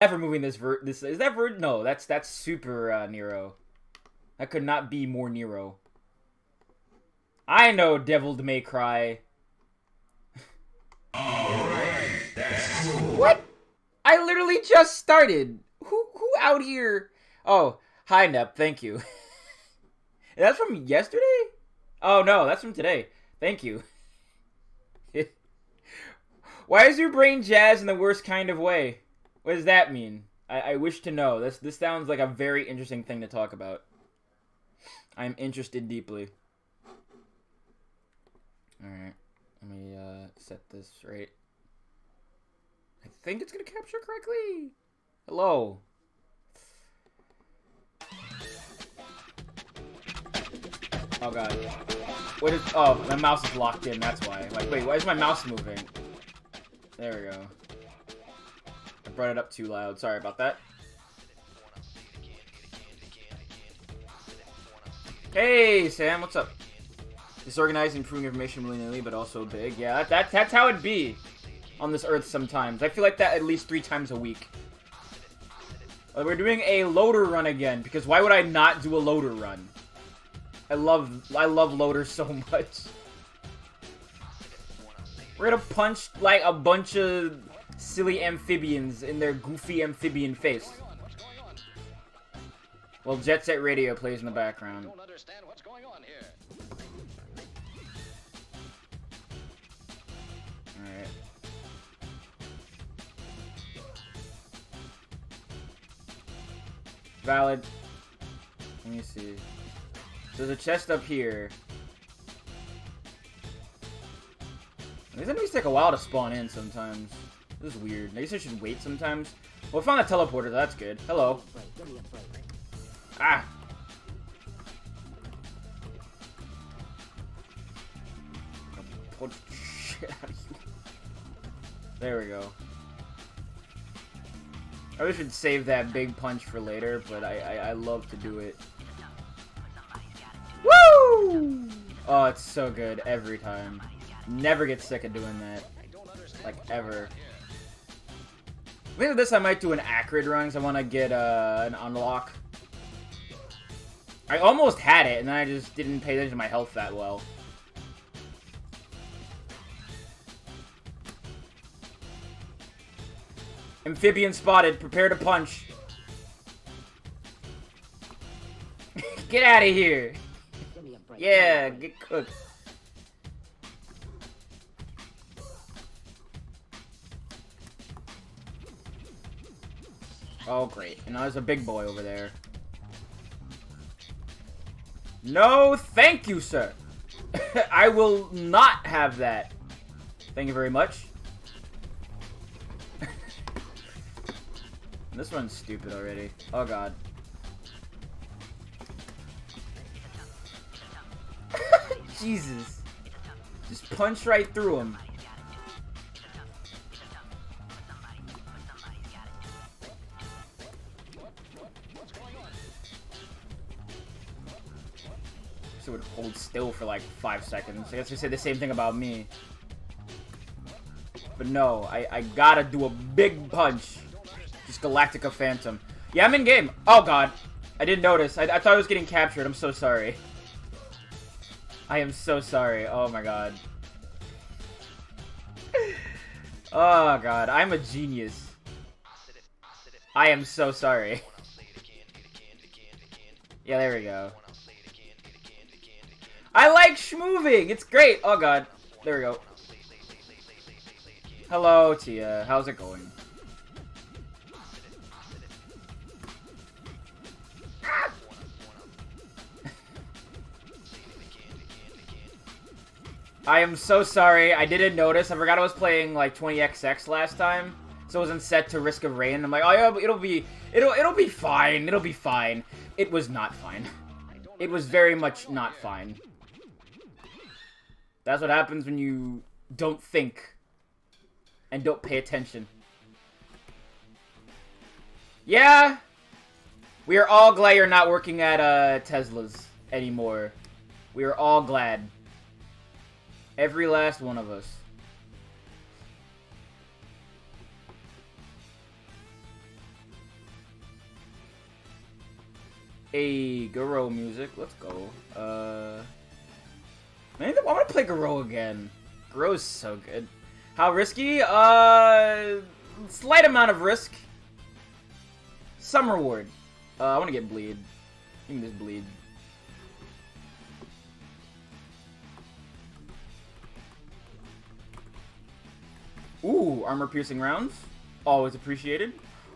Ever moving this is that no, that's super Nero. That could not be more Nero. I know Devil May Cry. Alright, that's cool. What? I literally just started. Who out here? Oh, hi Nep, thank you. That's from yesterday? Oh no, that's from today. Thank you. Why is your brain jazz in the worst kind of way? What does that mean? I wish to know. This sounds like a very interesting thing to talk about. I'm interested deeply. Alright. Let me set this right. I think it's gonna capture correctly. Hello. Oh god. What is? Oh, my mouse is locked in. That's why. Like, wait, why is my mouse moving? There we go. I brought it up too loud. Sorry about that. Hey, Sam. What's up? Disorganized, improving information willy-nilly, but also big. Yeah, that's how it be on this earth sometimes. I feel like that at least 3 times a week. We're doing a loader run again, because why would I not do a loader run? I love loaders so much. We're gonna punch like a bunch of silly amphibians in their goofy amphibian face. While Jet Set Radio plays in the background. I don't understand what's going on here. Alright. Valid. Let me see. There's a chest up here. These enemies take a while to spawn in sometimes. This is weird. I guess I should wait sometimes. Well, we found a teleporter. That's good. Hello. Ah. Punch the shit out of you. There we go. I wish I'd save that big punch for later, but I love to do it. Woo! Oh, it's so good every time. Never get sick of doing that. Like, ever. Maybe this I might do an Acrid run, because I want to get an unlock. I almost had it, and then I just didn't pay attention to my health that well. Amphibian spotted. Prepare to punch. Get out of here. Yeah, get cooked. Oh, great. And now there's a big boy over there. No, thank you, sir. I will not have that. Thank you very much. This one's stupid already. Oh, God. Jesus. Just punch right through him. So it would hold still for like 5 seconds. I guess you say the same thing about me. But no, I gotta do a big punch. Just Galactica Phantom. Yeah, I'm in game. Oh, God. I didn't notice. I thought I was getting captured. I'm so sorry. I am so sorry. Oh, my God. Oh, God. I'm a genius. I am so sorry. Yeah, there we go. I like schmoving. It's great. Oh, God. There we go. Hello, Tia. How's it going? I am so sorry. I didn't notice. I forgot I was playing like 20XX last time, so it wasn't set to Risk of Rain. I'm like, oh yeah, it'll be fine. It'll be fine. It was not fine. It was very much not fine. That's what happens when you don't think and don't pay attention. Yeah, we are all glad you're not working at Tesla's anymore. We are all glad. Every last one of us. A Garo music. Let's go. Man, I want to play Garo again. Garo's so good. How risky? Slight amount of risk. Some reward. I want to get bleed. Give me this bleed. Ooh, armor-piercing rounds. Always appreciated.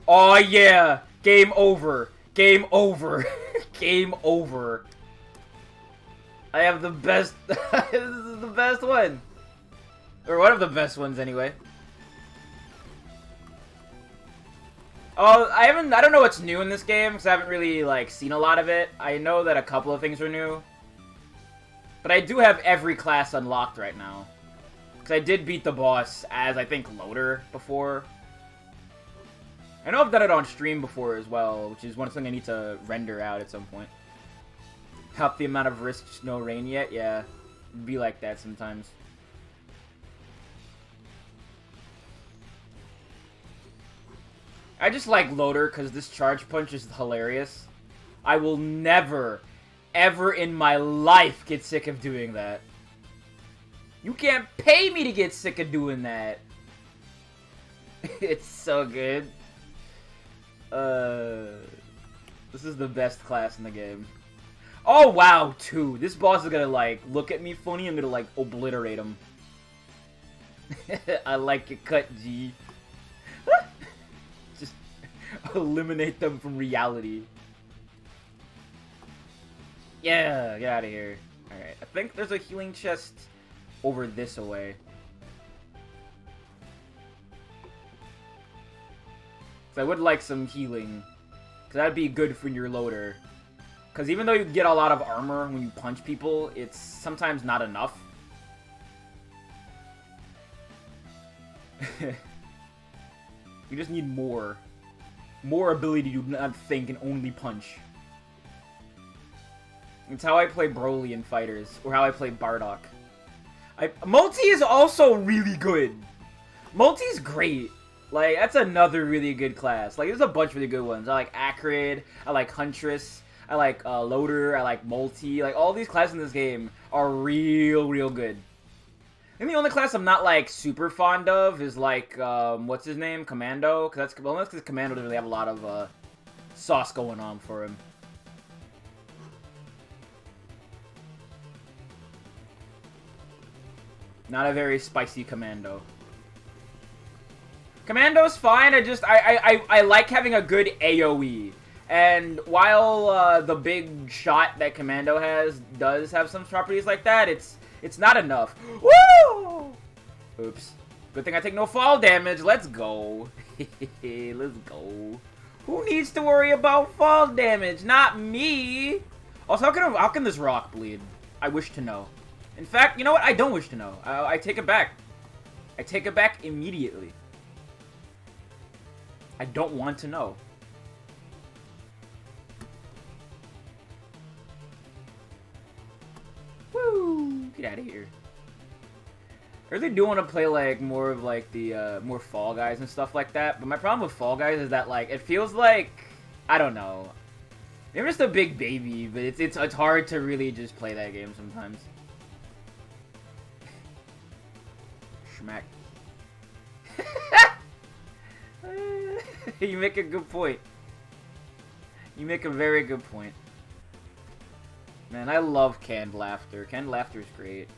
Oh, yeah! Game over. Game over. Game over. I have the best... This is the best one. Or one of the best ones, anyway. Oh, I don't know what's new in this game, because I haven't really, like, seen a lot of it. I know that a couple of things are new. But I do have every class unlocked right now. Because I did beat the boss as, I think, Loader before. I know I've done it on stream before as well, which is one thing I need to render out at some point. Half the amount of risk, just no rain yet? Yeah, it'd be like that sometimes. I just like Loader because this charge punch is hilarious. I will never, ever in my life get sick of doing that. You can't pay me to get sick of doing that. It's so good. This is the best class in the game. Oh, wow, 2. This boss is gonna, like, look at me funny. I'm gonna, like, obliterate him. I like your cut, G. Just eliminate them from reality. Yeah, get out of here. Alright, I think there's a healing chest over this away. So I would like some healing. Because that'd be good for your Loader. Because even though you get a lot of armor when you punch people, it's sometimes not enough. You just need more. More ability to not think and only punch. It's how I play Broly in Fighters. Or how I play Bardock. Multi is also really good. Multi's great. Like, that's another really good class. Like, there's a bunch of really good ones. I like Acrid. I like Huntress. I like Loader. I like Multi. Like, all these classes in this game are real good. And the only class I'm not, like, super fond of is, like, what's his name? Commando. Because Commando doesn't really have a lot of sauce going on for him. Not a very spicy Commando. Commando's fine, I like having a good AoE. And while the big shot that Commando does have some properties like that, it's not enough. Woo! Oops. Good thing I take no fall damage. Let's go. Let's go. Who needs to worry about fall damage? Not me. Also, how can this rock bleed? I wish to know. In fact, you know what? I don't wish to know. I take it back. I take it back immediately. I don't want to know. Woo! Get out of here. I really do want to play, like, more of, like, the, more Fall Guys and stuff like that. But my problem with Fall Guys is that, like, it feels like... I don't know. Maybe I'm just a big baby, but it's hard to really just play that game sometimes. Schmack. You make a good point. You make a very good point. Man, I love canned laughter. Canned laughter is great.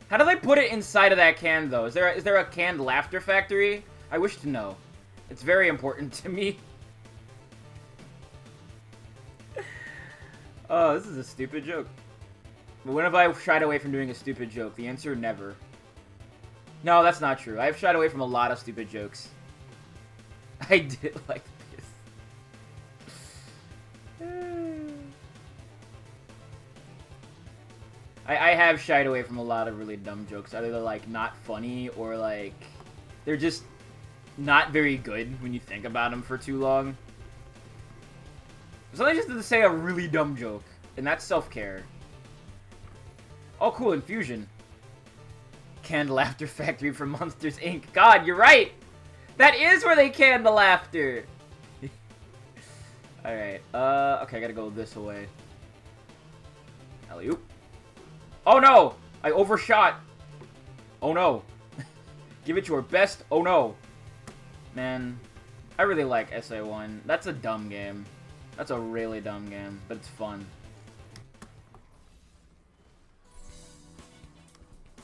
How do they put it inside of that can, though? Is there a canned laughter factory? I wish to know. It's very important to me. Oh, this is a stupid joke. But when have I shied away from doing a stupid joke? The answer, never. No, that's not true. I've shied away from a lot of stupid jokes. I did like this. I have shied away from a lot of really dumb jokes. Either they're, like, not funny, or, like, they're just not very good when you think about them for too long. Sometimes just to say a really dumb joke, and that's self-care. Oh, cool, Infusion. Canned Laughter Factory from Monsters, Inc. God, you're right! That is where they can the laughter! Alright, okay, I gotta go this way. Alley-oop. Oh no! I overshot! Oh no. Give it your best. Oh no. Man, I really like SA1. That's a dumb game. That's a really dumb game, but it's fun.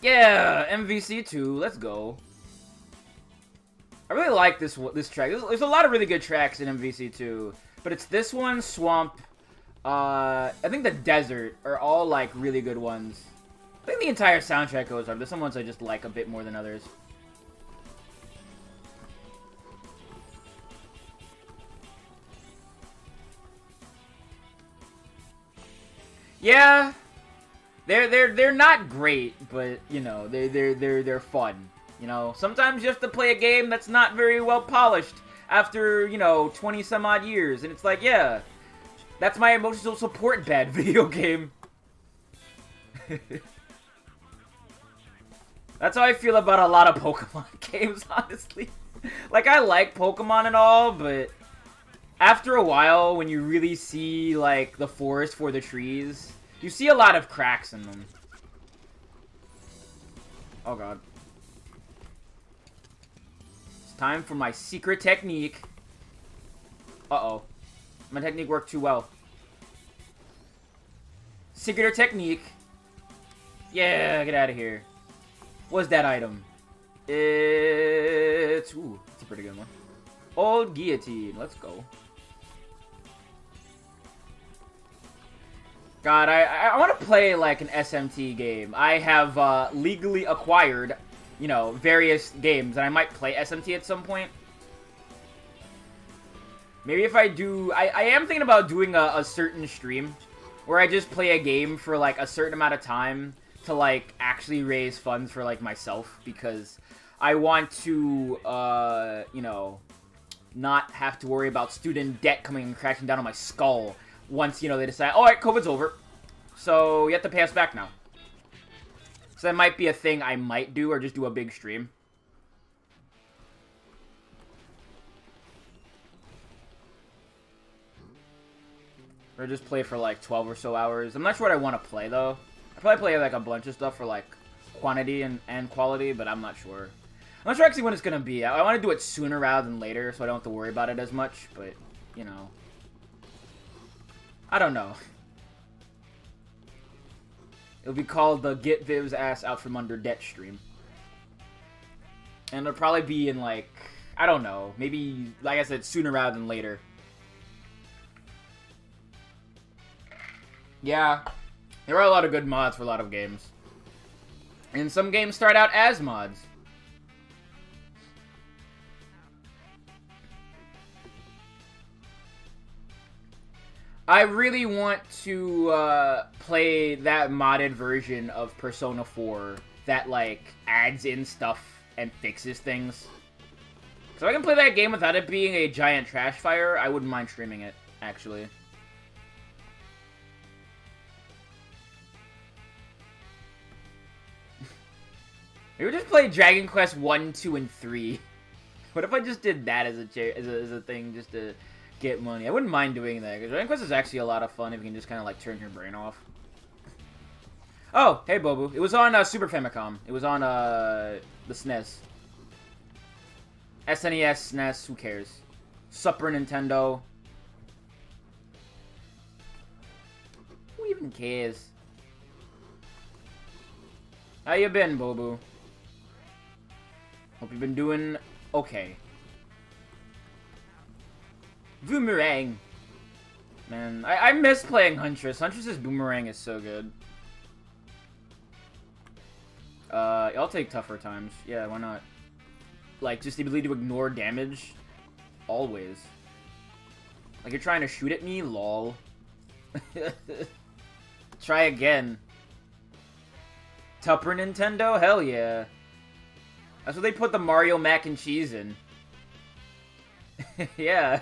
Yeah, MVC2, let's go. I really like this track. There's a lot of really good tracks in MVC2, but it's this one, Swamp, I think the Desert are all like really good ones. I think the entire soundtrack goes up. There's some ones I just like a bit more than others. Yeah, they're not great, but you know they're fun. You know, sometimes you have to play a game that's not very well polished after, you know, 20 some odd years, and it's like, yeah, that's my emotional support bad video game. That's how I feel about a lot of Pokemon games, honestly. Like, I like Pokemon and all, but after a while, when you really see, like, the forest for the trees, you see a lot of cracks in them. Oh, God. It's time for my secret technique. Uh-oh. My technique worked too well. Secret technique. Yeah, get out of here. What's that item? It's... Ooh, that's a pretty good one. Old Guillotine. Let's go. God, I want to play, like, an SMT game. I have legally acquired, you know, various games, and I might play SMT at some point. Maybe if I do... I am thinking about doing a certain stream where I just play a game for, like, a certain amount of time to, like, actually raise funds for, like, myself, because I want to, you know, not have to worry about student debt coming and crashing down on my skull once, you know, they decide, alright, COVID's over, so you have to pay us back now. So that might be a thing I might do, or just do a big stream. Or just play for, like, 12 or so hours. I'm not sure what I want to play, though. I probably play, like, a bunch of stuff for, like, quantity and quality, but I'm not sure. I'm not sure actually when it's going to be. I want to do it sooner rather than later, so I don't have to worry about it as much, but, you know. I don't know. It'll be called the Get Viv's Ass Out From Under Debt stream. And it'll probably be in, like, I don't know. Maybe, like I said, sooner rather than later. Yeah. There are a lot of good mods for a lot of games. And some games start out as mods. I really want to play that modded version of Persona 4 that, like, adds in stuff and fixes things. So if I can play that game without it being a giant trash fire, I wouldn't mind streaming it, actually. Maybe just play Dragon Quest 1, 2, and 3. What if I just did that as a thing just to get money? I wouldn't mind doing that, because Dragon Quest is actually a lot of fun if you can just kind of, like, turn your brain off. Oh, hey, Bobu. It was on Super Famicom. It was on the SNES. SNES, SNES, who cares? Super Nintendo. Who even cares? How you been, Bobu? Hope you've been doing okay. Boomerang. Man, I miss playing Huntress. Huntress's Boomerang is so good. I'll take tougher times. Yeah, why not? Like, just the ability to ignore damage. Always. Like, you're trying to shoot at me? Lol. Try again. Tupper Nintendo? Hell yeah. That's what they put the Mario mac and cheese in. Yeah.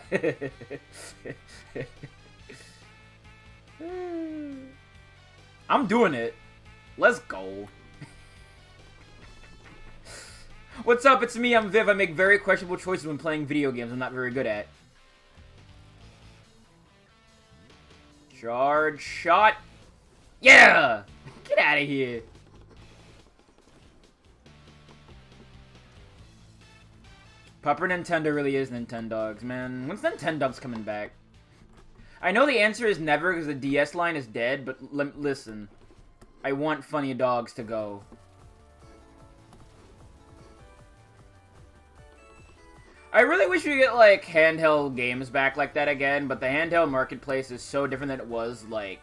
I'm doing it. Let's go. What's up? It's me, I'm Viv. I make very questionable choices when playing video games I'm not very good at. Charge shot. Yeah! Get out of here. Pupper Nintendo really is Nintendogs, man. When's Nintendogs coming back? I know the answer is never because the DS line is dead, but listen. I want Funny Dogs to go. I really wish we get, like, handheld games back like that again, but the handheld marketplace is so different than it was, like...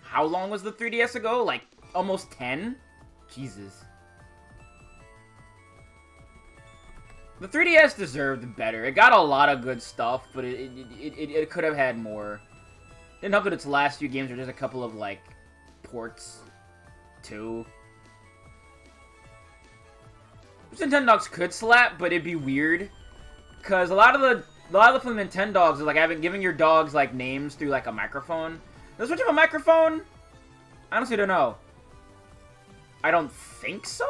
How long was the 3DS ago? Like, almost 10? Jesus. The 3DS deserved better. It got a lot of good stuff, but it could have had more. Didn't help that its last few games were just a couple of, like, ports, too. Nintendogs could slap, but it'd be weird. Because a lot of the from Nintendogs is, like, giving your dogs, like, names through, like, a microphone. Does Switch have a microphone? I honestly don't know. I don't think so,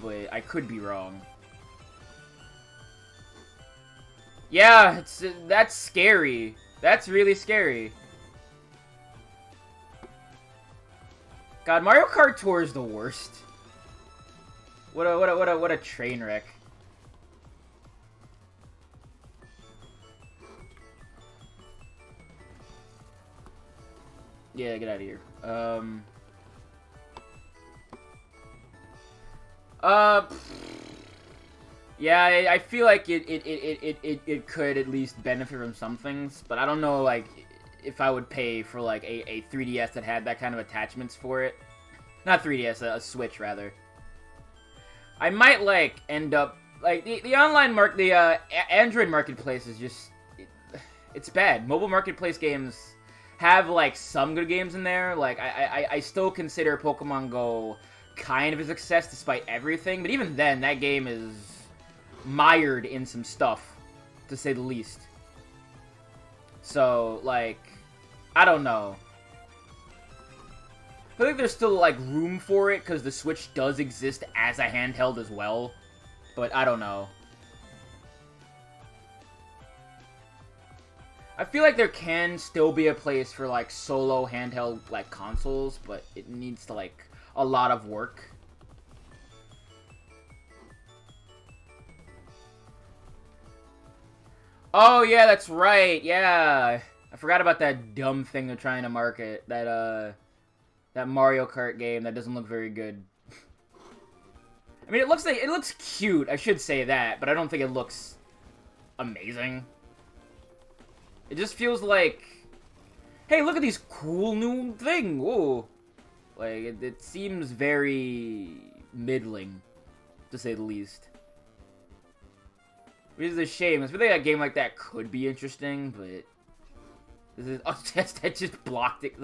but I could be wrong. Yeah, that's scary. That's really scary. God, Mario Kart Tour is the worst. What a train wreck. Yeah, get out of here. Yeah, I feel like it could at least benefit from some things, but I don't know, like, if I would pay for, like, a 3DS that had that kind of attachments for it. Not 3DS, a Switch, rather. I might, like, end up... Like, the online Android marketplace is just... It's bad. Mobile marketplace games have, like, some good games in there. Like, I still consider Pokemon Go kind of a success despite everything. But even then, that game is mired in some stuff, to say the least. So, like, I don't know. I think there's still, like, room for it, because the Switch does exist as a handheld as well. But I don't know. I feel like there can still be a place for, like, solo handheld, like, consoles, but it needs to, like, a lot of work. Oh, yeah, that's right, yeah. I forgot about that dumb thing they're trying to market. That Mario Kart game that doesn't look very good. I mean, it looks cute, I should say that, but I don't think it looks amazing. It just feels like, hey, look at these cool new thing. Whoa. Like, it seems very middling, to say the least. Which is a shame. I feel like a game like that could be interesting, but this is I just blocked it.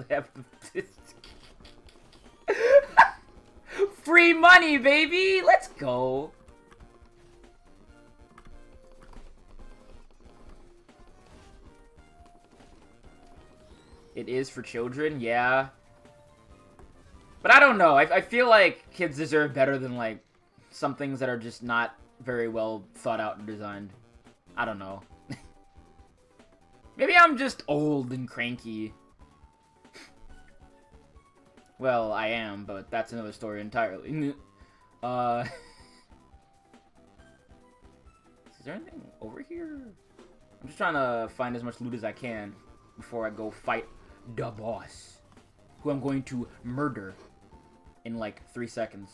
Free money, baby! Let's go. It is for children, yeah. But I don't know. I feel like kids deserve better than, like, some things that are just not very well thought out and designed. I don't know. Maybe I'm just old and cranky. Well, I am, but that's another story entirely. Is there anything over here? I'm just trying to find as much loot as I can before I go fight the boss, who I'm going to murder in like 3 seconds.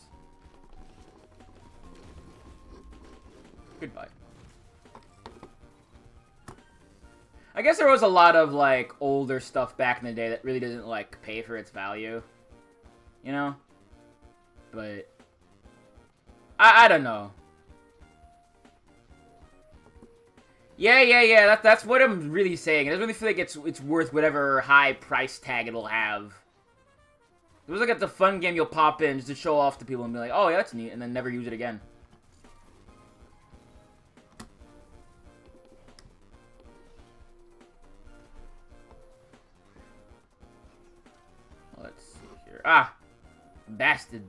Goodbye. I guess there was a lot of, like, older stuff back in the day that really doesn't, like, pay for its value. You know? But I don't know. Yeah. That's what I'm really saying. I don't really feel like it's worth whatever high price tag it'll have. It was like it's a fun game you'll pop in just to show off to people and be like, oh yeah, that's neat, and then never use it again. Let's see here. Ah! Bastard.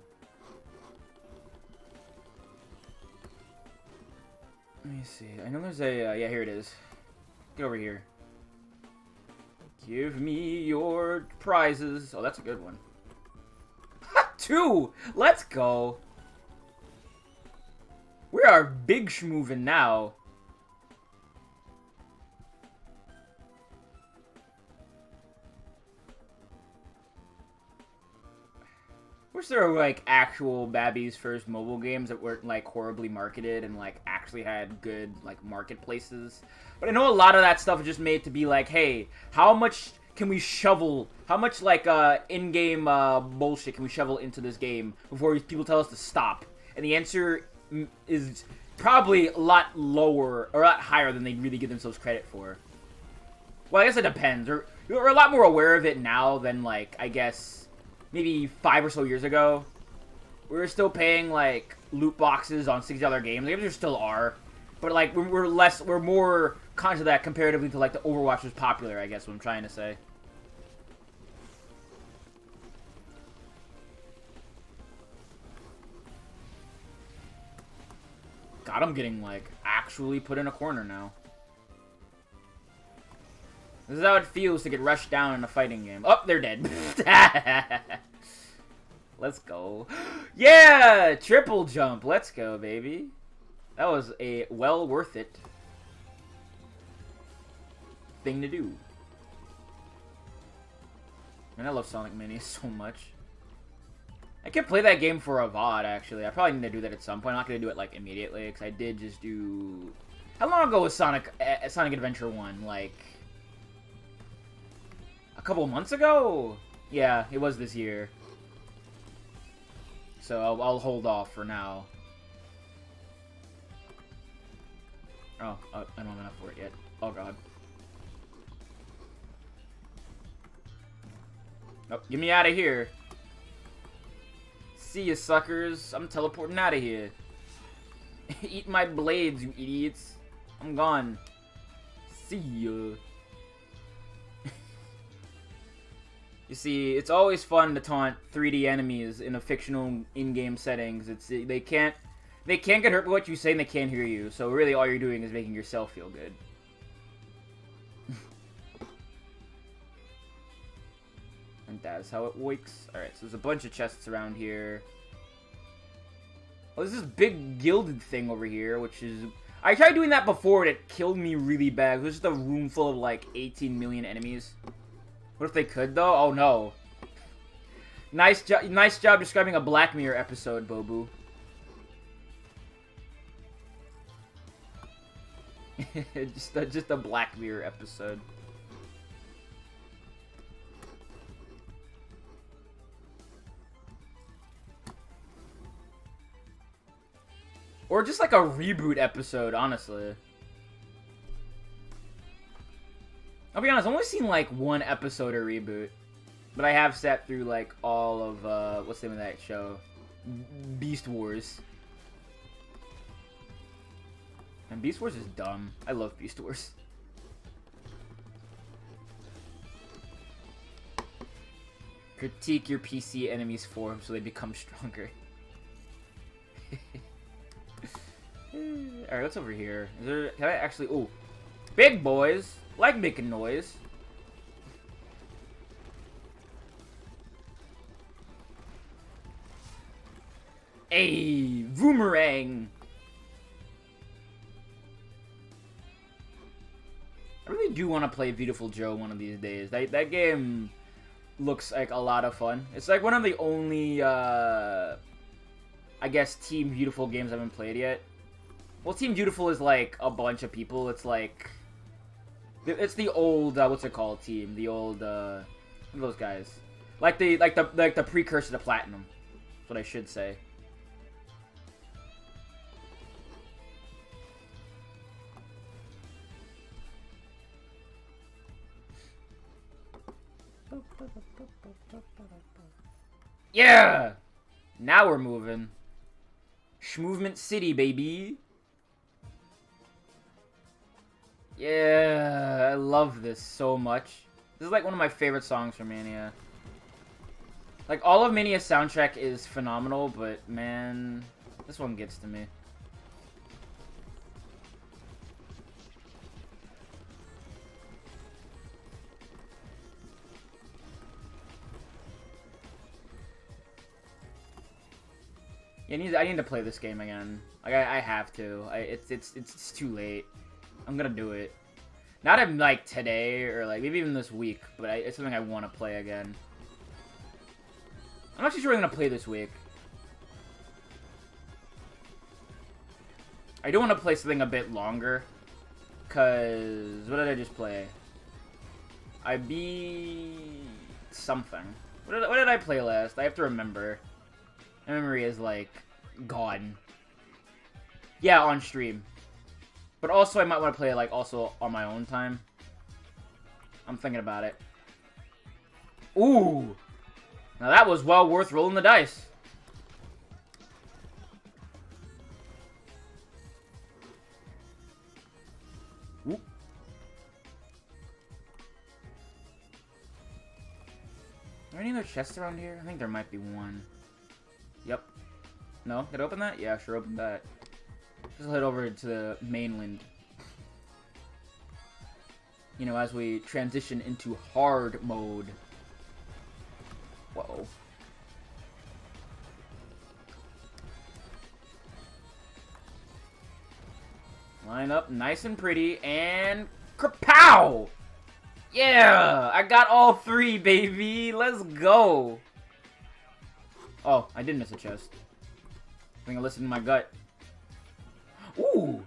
Let me see. I know there's a... yeah, here it is. Get over here. Give me your prizes. Oh, that's a good one. 2! Let's go. We are big schmoovin' now. Wish there were, like, actual Babby's First mobile games that weren't, like, horribly marketed and, like, actually had good, like, marketplaces. But I know a lot of that stuff is just made to be like, hey, how much can we shovel, how much, like, in-game, bullshit can we shovel into this game before people tell us to stop? And the answer is probably a lot lower, or a lot higher than they really give themselves credit for. Well, I guess it depends. We're a lot more aware of it now than, like, I guess maybe 5 or so years ago. We were still paying, like, loot boxes on $60 games. Maybe there still are. But, like, we're more conscious of that comparatively to, like, the Overwatch was popular, I guess what I'm trying to say. God, I'm getting, like, actually put in a corner now. This is how it feels to get rushed down in a fighting game. Oh, they're dead. Let's go. Yeah! Triple jump. Let's go, baby. That was a well worth it thing to do. Man, I love Sonic Mania so much. I could play that game for a VOD, actually. I probably need to do that at some point. I'm not going to do it, like, immediately, because I did just do... How long ago was Sonic Adventure 1? Like... a couple months ago? Yeah, it was this year. So I'll hold off for now. Oh, I don't have enough for it yet. Oh god. Oh, get me out of here. See ya, suckers. I'm teleporting out of here. Eat my blades, you idiots. I'm gone. See ya. You see, it's always fun to taunt 3D enemies in a fictional in-game settings. They can't get hurt by what you say and they can't hear you. So really all you're doing is making yourself feel good. And that's how it works. Alright, so there's a bunch of chests around here. Oh, there's this big gilded thing over here, which is... I tried doing that before and it killed me really bad. There's just a room full of like 18 million enemies. What if they could, though? Oh, no. Nice job describing a Black Mirror episode, Bobu. just a Black Mirror episode. Or just like a reboot episode, honestly. I'll be honest, I've only seen, like, one episode of Reboot. But I have sat through, like, all of, what's the name of that show? Beast Wars. And Beast Wars is dumb. I love Beast Wars. Critique your PC enemies for them so they become stronger. Alright, what's over here? Is there... Can I actually... Ooh. Big boys! Like making noise. Hey, boomerang. I really do want to play Beautiful Joe one of these days. That game looks like a lot of fun. It's like one of the only, I guess, Team Beautiful games I haven't played yet. Well, Team Beautiful is like a bunch of people. It's like... It's the old, what's it called, team? The old, those guys. Like the precursor to Platinum. That's what I should say. Yeah! Now we're moving. Schmovement City, baby. Yeah, I love this so much. This is like one of my favorite songs from Mania. Like, all of Mania's soundtrack is phenomenal, but man, this one gets to me. Yeah, I need to play this game again. Like I have to. It's too late. I'm gonna do it. Not in like today or like maybe even this week, but it's something I want to play again. I'm actually sure I'm gonna play this week. I do want to play something a bit longer, cause what did I just play? I beat something. What did I play last? I have to remember. My memory is like gone. Yeah, on stream. But also I might want to play it like also on my own time. I'm thinking about it. Ooh! Now that was well worth rolling the dice. Ooh. Are there any other chests around here? I think there might be one. Yep. No? Did I open that? Yeah, sure opened that. Just head over to the mainland. You know, as we transition into hard mode. Whoa. Line up nice and pretty, and kapow! Yeah! I got all three, baby! Let's go! Oh, I did miss a chest. I think I listened to my gut. Ooh!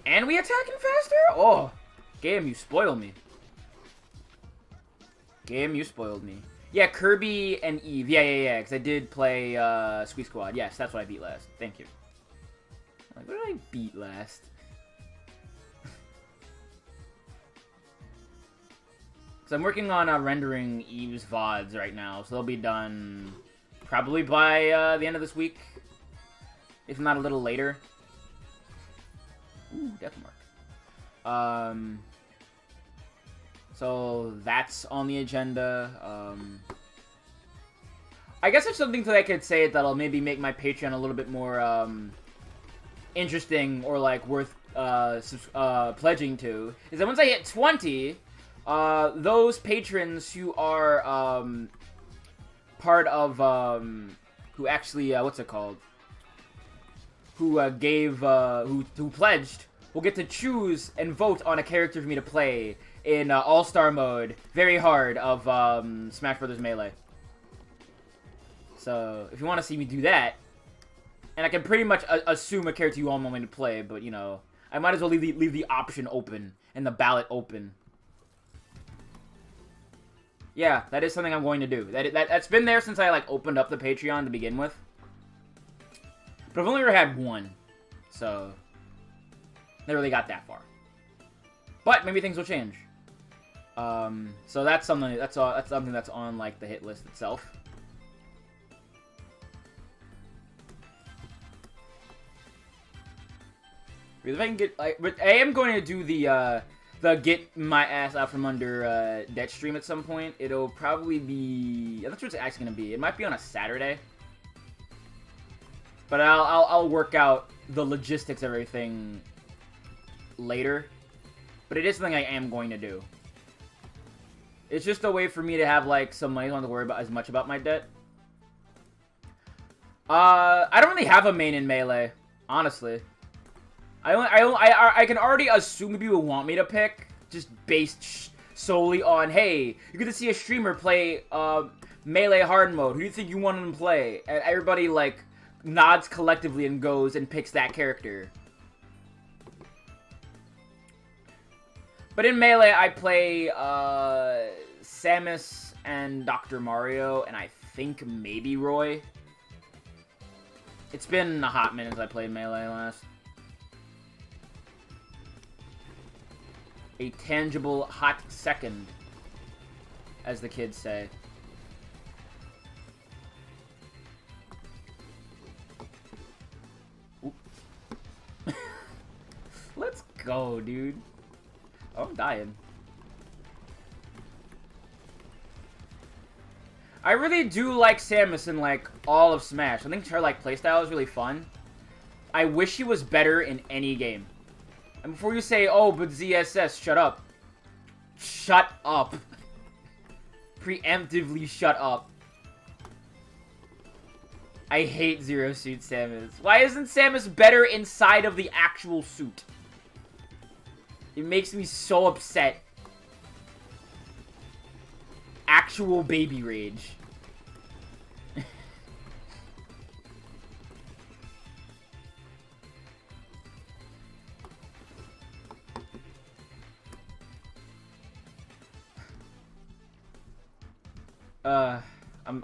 And we attacking faster? Oh! Game, you spoiled me. Game, you spoiled me. Yeah, Kirby and Eve. Yeah, because I did play Squeak Squad. Yes, that's what I beat last. Thank you. Like, what did I beat last? Because I'm working on rendering Eve's VODs right now, so they'll be done probably by the end of this week. If not a little later. Ooh, death mark. So that's on the agenda. I guess there's something that I could say that'll maybe make my Patreon a little bit more interesting or like worth pledging to. Is that once I hit 20, those patrons who are part of who actually what's it called? Who who pledged will get to choose and vote on a character for me to play in All-Star mode, very hard, of Smash Bros. Melee. So, if you want to see me do that, and I can pretty much assume a character you all want me to play, but, you know, I might as well leave the option open, and the ballot open. Yeah, that is something I'm going to do. That's been there since I, like, opened up the Patreon to begin with. But I've only ever had one, so never really got that far. But maybe things will change. So that's something that's something that's on like the hit list itself. If I can get like, but I am going to do the get my ass out from under debt stream at some point. It'll probably be, I'm not sure what it's actually gonna be. It might be on a Saturday. But I'll work out the logistics of everything later. But it is something I am going to do. It's just a way for me to have like some money. I don't have to worry about as much about my debt. I don't really have a main in Melee, honestly. I can already assume people want me to pick, just based solely on, hey, you get to see a streamer play Melee hard mode. Who do you think you want him to play? And everybody like nods collectively and goes and picks that character. But in Melee, I play Samus and Dr. Mario, and I think maybe Roy. It's been a hot minute since I played Melee last. A tangible hot second, as the kids say. Let's go, dude. Oh, I'm dying. I really do like Samus in, like, all of Smash. I think her, like, playstyle is really fun. I wish she was better in any game. And before you say, oh, but ZSS, shut up. Shut up. Preemptively shut up. I hate Zero Suit Samus. Why isn't Samus better inside of the actual suit? It makes me so upset. Actual baby rage.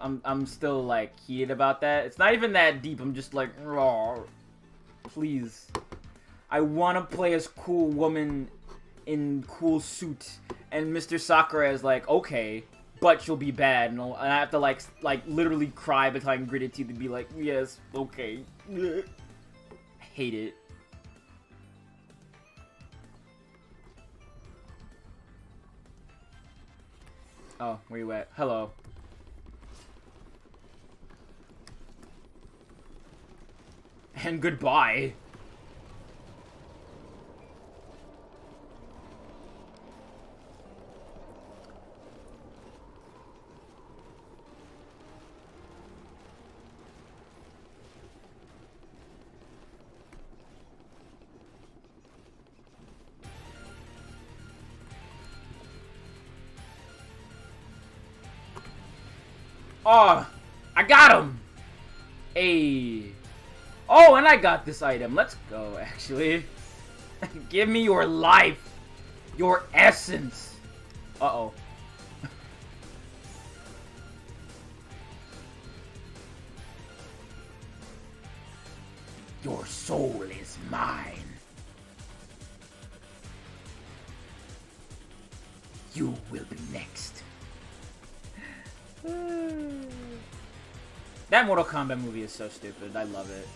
I'm still like heated about that. It's not even that deep. I'm just like, raw. Please. I want to play as cool woman in cool suit, and Mr. Sakura is like, okay, but she'll be bad, and I have to like literally cry behind gritted teeth and be like, yes, okay. I hate it. Oh, where you at? Hello. And goodbye. Oh, I got him! Hey. Oh, and I got this item. Let's go, actually. Give me your life. Your essence. Uh-oh. Your soul is mine. You will be next. That Mortal Kombat movie is so stupid. I love it.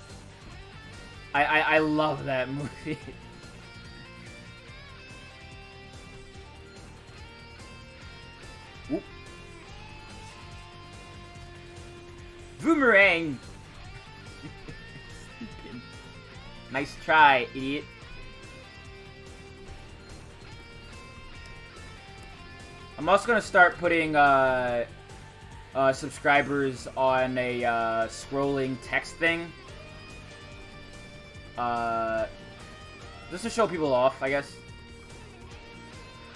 I love that movie. Whoop. Boomerang! Stupid. Nice try, idiot. I'm also gonna start putting subscribers on a scrolling text thing. Just to show people off, I guess.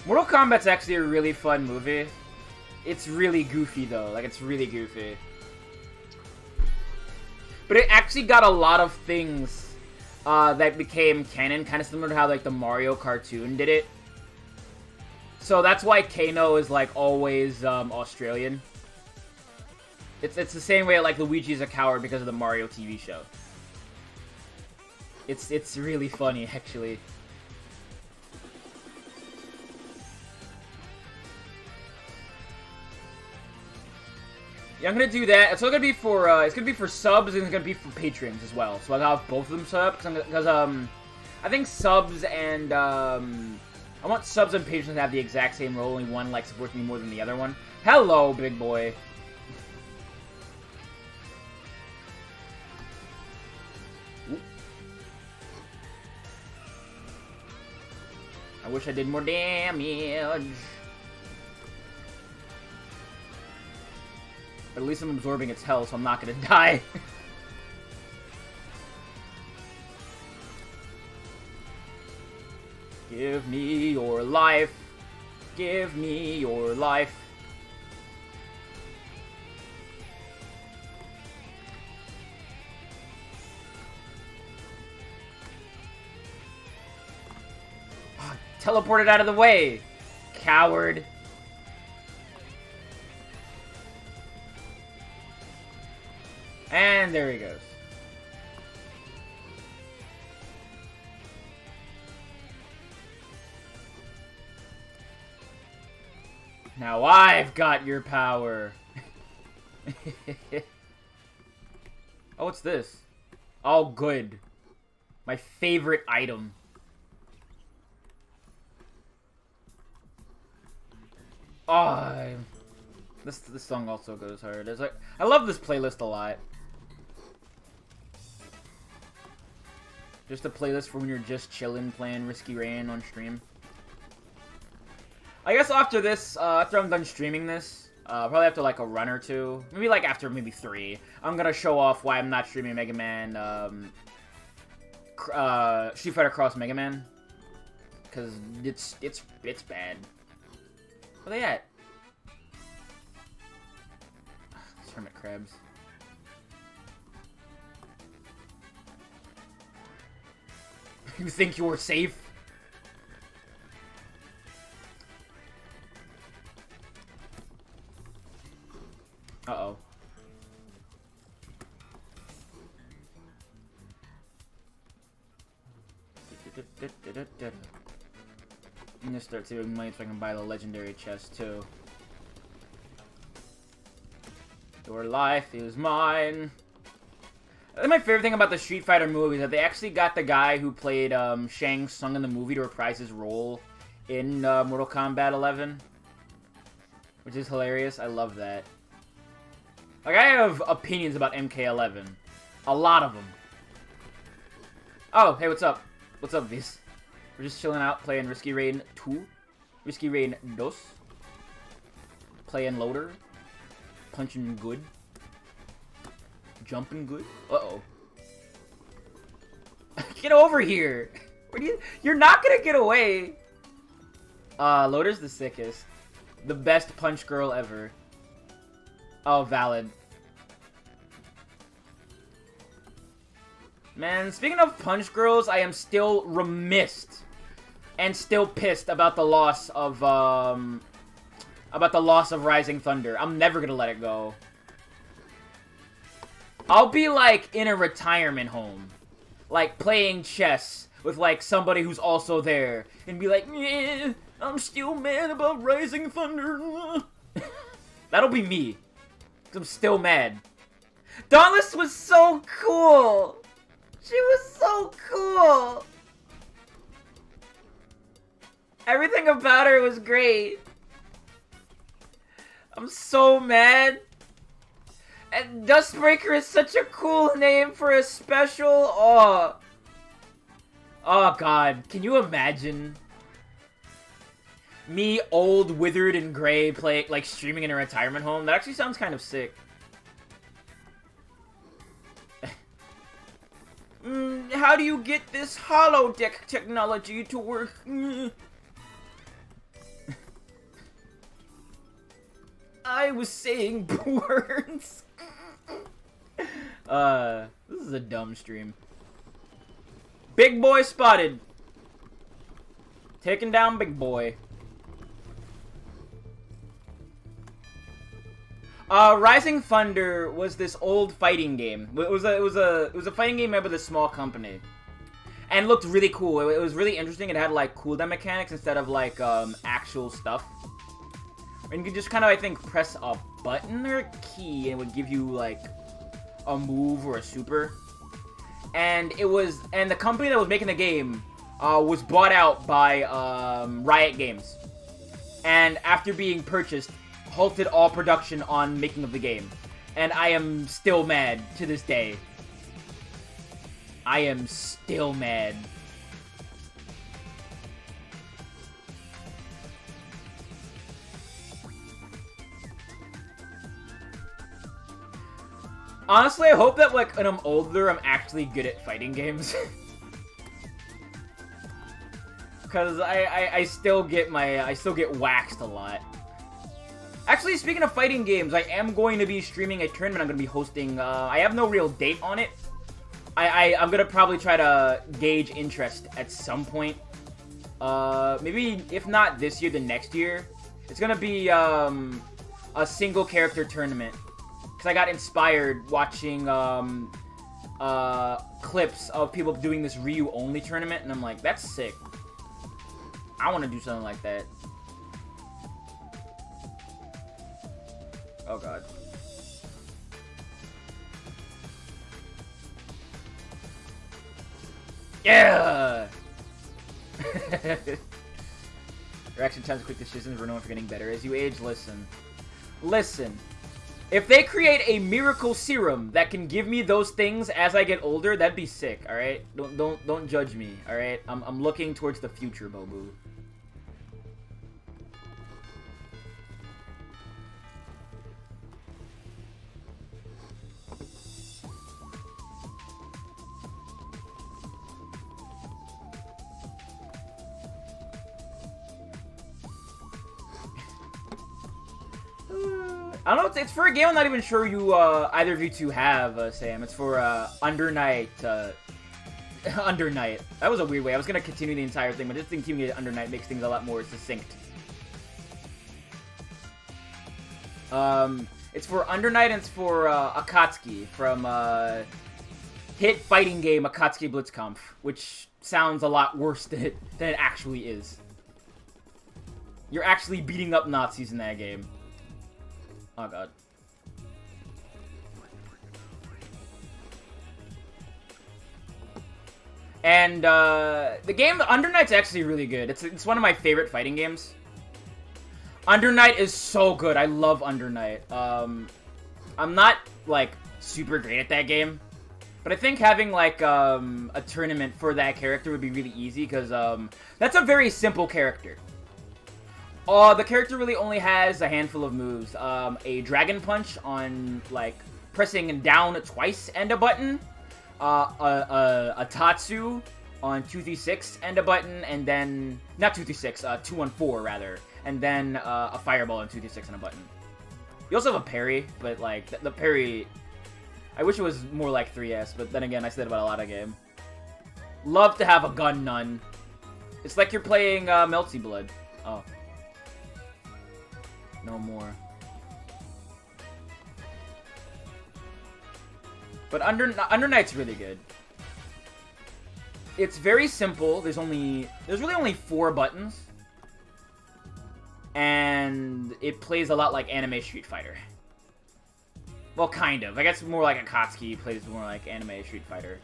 Mortal Kombat's actually a really fun movie. It's really goofy, though. Like, it's really goofy. But it actually got a lot of things that became canon, kind of similar to how, like, the Mario cartoon did it. So that's why Kano is, like, always Australian. It's the same way, like, Luigi's a coward because of the Mario TV show. It's really funny, actually. Yeah, I'm gonna do that. It's all gonna be for subs and it's gonna be for patrons as well. So I'll have both of them set up because I think subs and I want subs and patrons to have the exact same role. Only one likes supports me more than the other one. Hello, big boy. I wish I did more damage. But at least I'm absorbing its health, so I'm not gonna die. Give me your life. Give me your life. Teleported out of the way, coward. And there he goes. Now I've got your power. Oh, what's this? Oh, good. My favorite item. Oh, this song also goes hard. It's like, I love this playlist a lot. Just a playlist for when you're just chilling, playing Risky Rain on stream. I guess after this, after I'm done streaming this, Probably after like a run or two. Maybe like after maybe 3. I'm gonna show off why I'm not streaming Mega Man, Street Fighter Cross Mega Man. Cause it's bad. Where they at? These hermit crabs. You think you were safe? Uh-oh. I'm gonna start saving money so I can buy the legendary chest too. Your life is mine. I think my favorite thing about the Street Fighter movie is that they actually got the guy who played Shang Tsung in the movie to reprise his role in Mortal Kombat 11. Which is hilarious. I love that. Like, I have opinions about MK11. A lot of them. Oh, hey, what's up? What's up, Viz? We're just chilling out, playing Risky Rain 2. Risky Rain 2. Playing loader. Punching good. Jumping good. Uh-oh. Get over here! Where do you... You're not gonna get away! Loader's the sickest. The best punch girl ever. Oh, valid. Man, speaking of punch girls, I am still remiss and still pissed about the loss of Rising Thunder. I'm never gonna let it go. I'll be like in a retirement home, like playing chess with like somebody who's also there, and be like, yeah, I'm still mad about Rising Thunder. That'll be me. I'm still mad. Dauntless was so cool! She was so cool! Everything about her was great. I'm so mad. And Dustbreaker is such a cool name for a special. Oh. Oh god. Can you imagine? Me, old, withered, and gray, like, streaming in a retirement home? That actually sounds kind of sick. How do you get this holodeck technology to work? I was saying words. This is a dumb stream. Big boy spotted. Taking down big boy. Rising Thunder was this old fighting game. It was a fighting game made with a small company, and looked really cool. It was really interesting. It had like cooldown mechanics instead of like actual stuff. And you could just kind of, I think, press a button or a key, and it would give you like a move or a super. And the company that was making the game was bought out by Riot Games, and after being purchased, halted all production on making of the game. And I am still mad to this day. I am still mad. Honestly, I hope that, like, when I'm older, I'm actually good at fighting games. Because I still get waxed a lot. Actually, speaking of fighting games, I am going to be streaming a tournament I'm going to be hosting. I have no real date on it. I'm going to probably try to gauge interest at some point. Maybe, if not this year, the next year. It's going to be a single character tournament. Because I got inspired watching clips of people doing this Ryu-only tournament, and I'm like, that's sick. I want to do something like that. Oh god. Yeah! Reaction times quick decisions, we're known for getting better. As you age, listen. Listen. If they create a miracle serum that can give me those things as I get older, that'd be sick, alright? Don't judge me, alright? I'm looking towards the future, Bobu. I don't know, it's for a game I'm not even sure you, either of you two have, Sam. It's for, Under Night, Under Night. That was a weird way. I was gonna continue the entire thing, but just thinking it Under Night makes things a lot more succinct. It's for Under Night and it's for, Akatsuki from, hit fighting game Akatsuki Blitzkampf, which sounds a lot worse than it actually is. You're actually beating up Nazis in that game. Oh god. And, the game, Under Night's actually really good. It's one of my favorite fighting games. Under Night is so good. I love Under Night. I'm not, like, super great at that game. But I think having, like, a tournament for that character would be really easy, because, that's a very simple character. The character really only has a handful of moves. A Dragon Punch on, like, pressing down twice and a button. A Tatsu on 236 and a button, and then... Not 236, 214, rather. And then, a Fireball on 236 and a button. You also have a parry, but, like, the parry... I wish it was more like 3S, but then again, I said about a lot of game. Love to have a gun nun. It's like you're playing, Melty Blood. Oh. No more. But Under Night's really good. It's very simple. There's really only 4 buttons. And it plays a lot like Anime Street Fighter. Well, kind of. I guess more like Akatsuki plays more like Anime Street Fighter.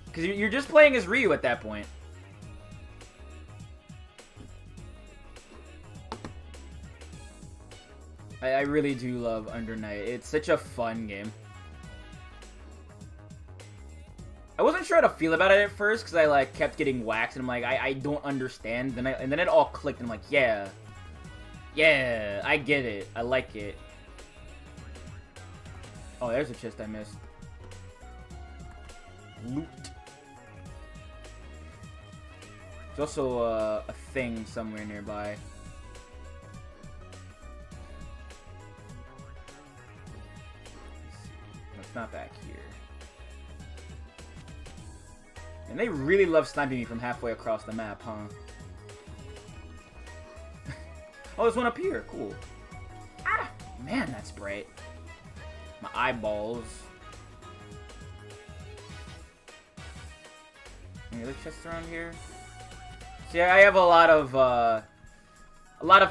Because you're just playing as Ryu at that point. I really do love Under Night. It's such a fun game. I wasn't sure how to feel about it at first because I like kept getting whacked and I'm like, I don't understand. And then it all clicked and I'm like, yeah. Yeah, I get it. I like it. Oh, there's a chest I missed. Loot. There's also a thing somewhere nearby. It's not back here. And they really love sniping me from halfway across the map, huh? Oh, there's one up here. Cool. Ah! Man, that's bright. My eyeballs. Any other chests around here? See, I have a lot of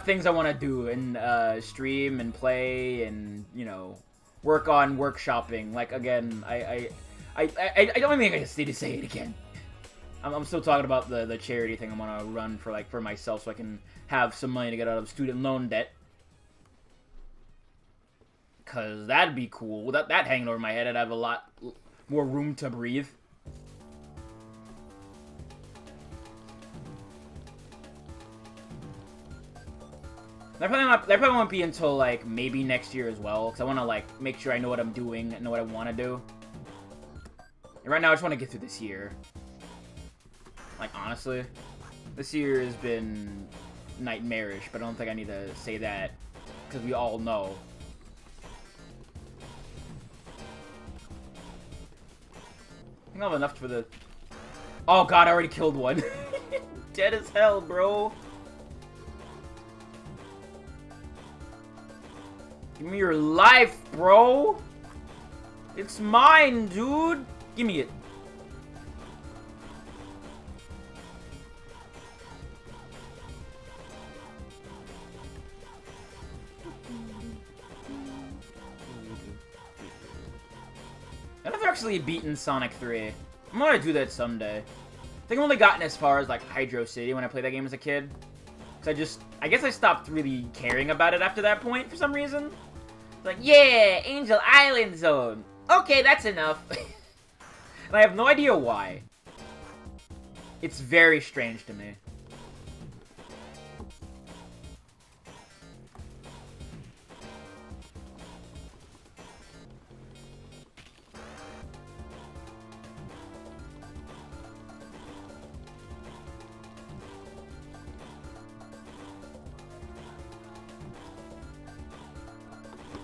things I want to do and stream and play and, you know, work on workshopping. Like, again, I don't even think I can say it again. I'm still talking about the charity thing I'm gonna run for myself so I can have some money to get out of student loan debt. Cause that'd be cool. Without that hanging over my head, I'd have a lot more room to breathe. That probably won't be until, like, maybe next year as well. Because I want to, like, make sure I know what I'm doing and know what I want to do. And right now, I just want to get through this year. Like, honestly. This year has been nightmarish, but I don't think I need to say that. Because we all know. I think I'll have enough for the... Oh god, I already killed one. Dead as hell, bro. Give me your life, bro! It's mine, dude! Give me it. I've never actually beaten Sonic 3. I'm gonna do that someday. I think I've only gotten as far as, like, Hydro City when I played that game as a kid. Because I guess I stopped really caring about it after that point for some reason. It's like, yeah, Angel Island Zone. Okay, that's enough. And I have no idea why. It's very strange to me.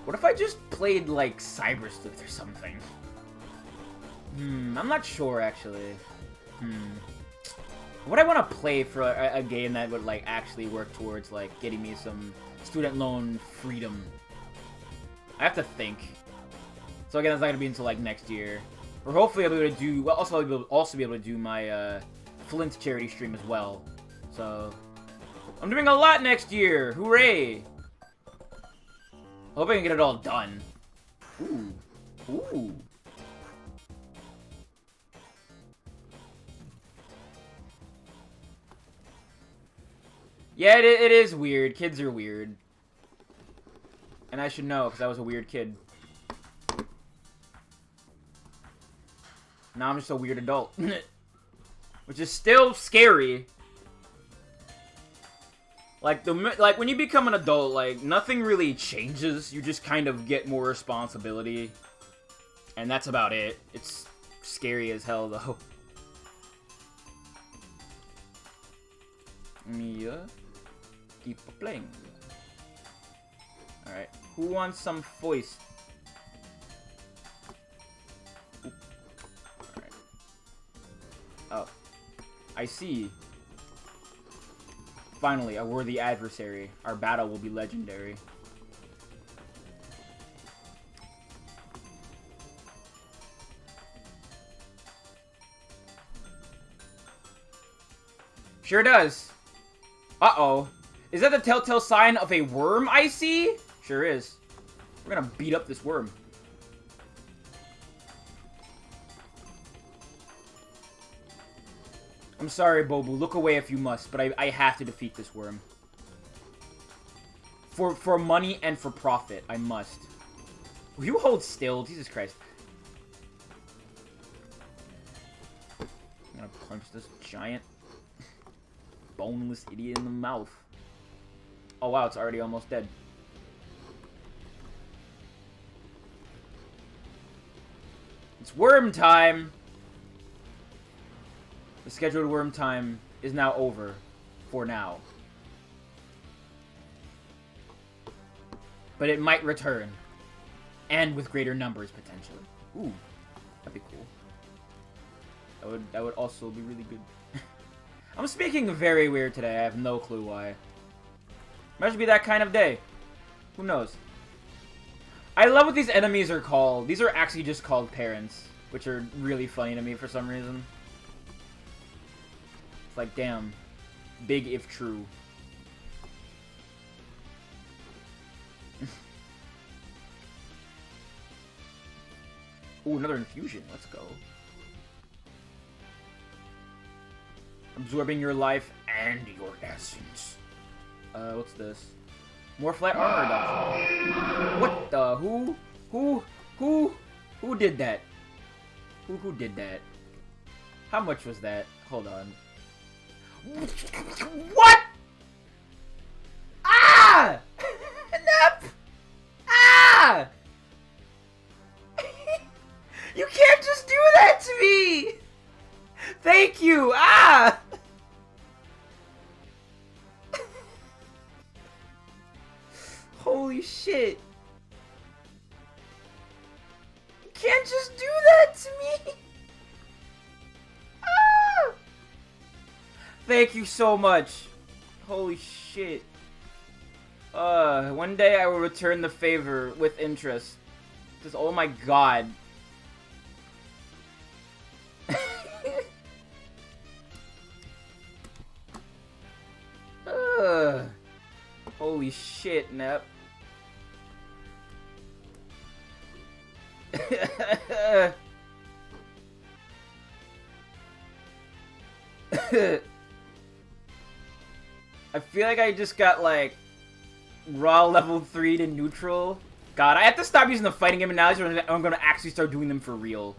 What if I just played, like, Cyber Sleuth or something? I'm not sure, actually. What I want to play for a game that would, like, actually work towards, like, getting me some student loan freedom? I have to think. So again, that's not gonna be until, like, next year. Or hopefully I'll be able to do... Well, also be able to do my, Flint charity stream as well. So... I'm doing a lot next year! Hooray! Hope I can get it all done. Ooh. Ooh. Yeah, it is weird. Kids are weird. And I should know, because I was a weird kid. Now I'm just a weird adult. Which is still scary. Like, when you become an adult, like, nothing really changes. You just kind of get more responsibility. And that's about it. It's scary as hell, though. Mia. Keep playing. Alright. Who wants some foist? Alright. Oh. I see. Finally, a worthy adversary. Our battle will be legendary. Sure does. Uh-oh. Is that the telltale sign of a worm I see? Sure is. We're gonna beat up this worm. I'm sorry, Bobu. Look away if you must, but I have to defeat this worm. For money and for profit, I must. Will you hold still? Jesus Christ. I'm gonna punch this giant boneless idiot in the mouth. Oh wow, it's already almost dead. It's worm time! The scheduled worm time is now over. For now. But it might return. And with greater numbers, potentially. Ooh. That'd be cool. That would also be really good. I'm speaking very weird today. I have no clue why. Might just be that kind of day. Who knows? I love what these enemies are called. These are actually just called parents. Which are really funny to me for some reason. It's like, damn. Big if true. Ooh, another infusion. Let's go. Absorbing your life and your essence. What's this? More flat armor reduction. What the? Who did that? Who did that? How much was that? Hold on. What? Ah! Nep! Ah! You can't just do that to me! Thank you! Ah! Holy shit. You can't just do that to me! Ah! Thank you so much. Holy shit. One day I will return the favor with interest. Just, oh my god. Holy shit, Nep. I feel like I just got, like, raw level 3 to neutral. God, I have to stop using the fighting game analogy or I'm gonna actually start doing them for real.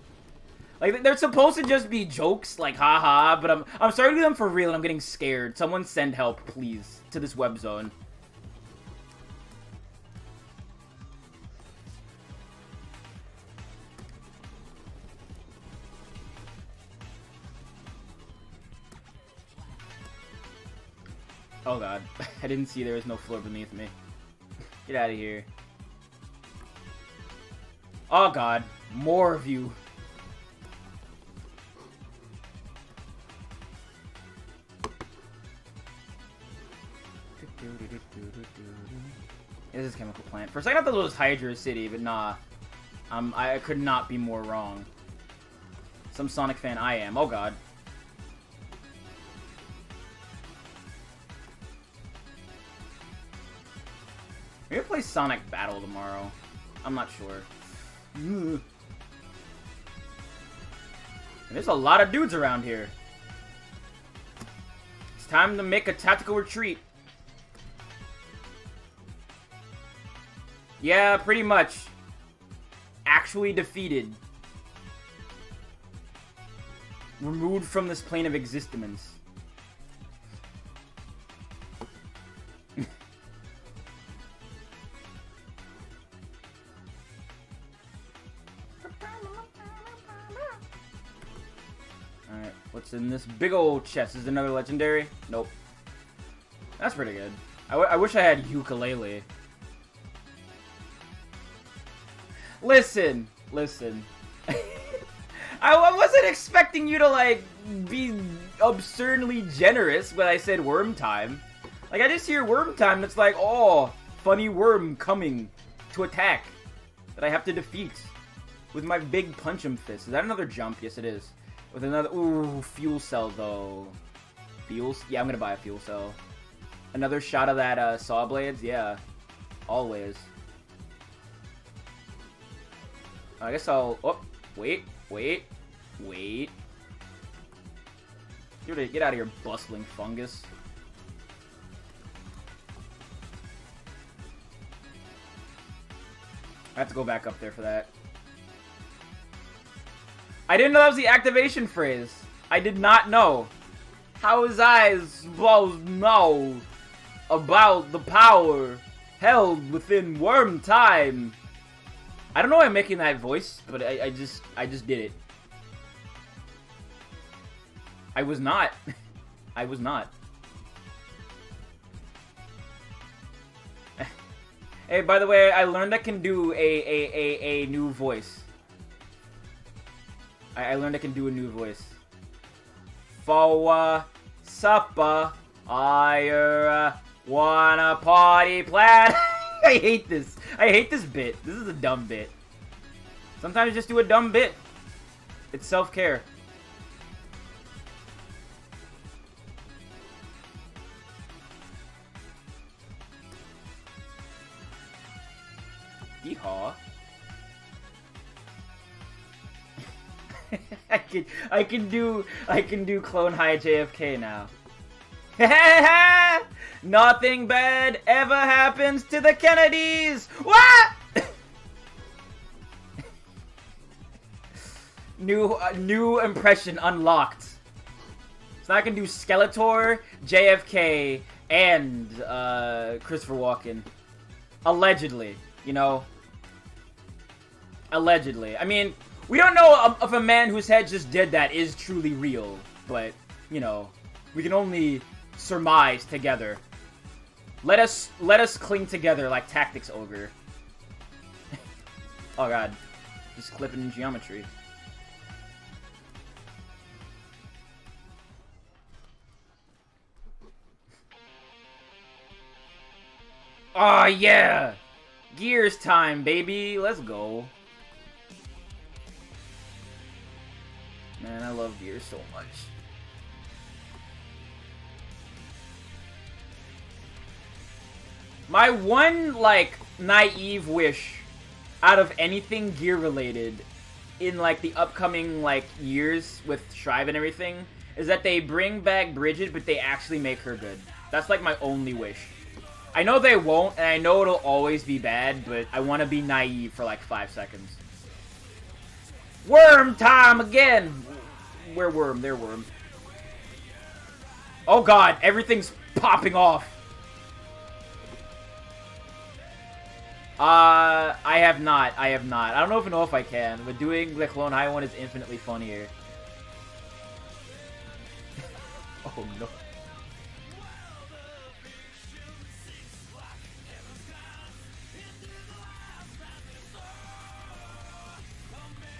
Like, they're supposed to just be jokes, like, haha, but I'm starting to do them for real and I'm getting scared. Someone send help, please, to this web zone. Oh god, I didn't see there was no floor beneath me. Get out of here. Oh god, more of you. This is Chemical Plant. For a second I thought it was Hydra City, but nah. I could not be more wrong. Some Sonic fan I am. Oh god. Maybe I'll play Sonic Battle tomorrow. I'm not sure. And there's a lot of dudes around here. It's time to make a tactical retreat. Yeah, pretty much. Actually defeated. Removed from this plane of existence. Alright, what's in this big old chest? Is it another legendary? Nope. That's pretty good. I wish I had ukulele. Listen. I wasn't expecting you to, like, be absurdly generous when I said worm time. Like, I just hear worm time, and it's like, oh, funny worm coming to attack that I have to defeat with my big punch-em fist. Is that another jump? Yes, it is. With another, ooh, fuel cell, though. Fuels? Yeah, I'm gonna buy a fuel cell. Another shot of that, saw blades? Yeah. Always. I guess I'll... Oh, wait. Get out of here, bustling fungus. I have to go back up there for that. I didn't know that was the activation phrase. I did not know. How his eyes supposed to know about the power held within worm time. I don't know why I'm making that voice, but I just did it. I was not. I was not. Hey, by the way, I learned I can do a new voice. I learned I can do a new voice. For supper, I wanna party plan. I hate this. I hate this bit. This is a dumb bit. Sometimes just do a dumb bit. It's self-care. Yeehaw. I can do Clone High JFK now. Nothing bad ever happens to the Kennedys. What? New impression unlocked. So now I can do Skeletor, JFK, and Christopher Walken. Allegedly, you know. Allegedly. I mean, we don't know if a man whose head just did that is truly real, but you know, we can only surmise together. Let us cling together like Tactics Ogre. Oh god, just clipping in geometry. Oh yeah, Gears time, baby. Let's go. Man, I love Gears so much. My one, like, naive wish out of anything gear related in, like, the upcoming, like, years with Shrive and everything is that they bring back Bridget, but they actually make her good. That's, like, my only wish. I know they won't, and I know it'll always be bad, but I want to be naive for, like, 5 seconds. Worm time again! Where worm? There worm. Oh god, everything's popping off. I have not. I don't know if I can, but doing the Clone High one is infinitely funnier. Oh no.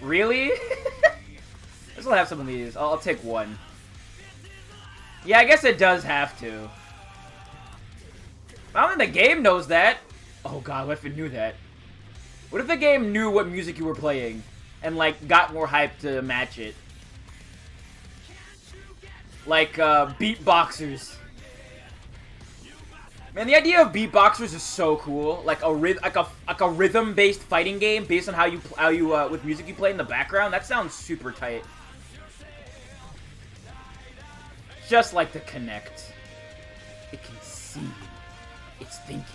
Really? I still have some of these. I'll take one. Yeah, I guess it does have to. I don't think the game knows that. Oh god, what if it knew that? What if the game knew what music you were playing and, like, got more hype to match it? Like, beatboxers. Man, the idea of beatboxers is so cool. Like a rhythm-based fighting game based on how you with music you play in the background. That sounds super tight. Just like the Kinect. It can see. It's thinking.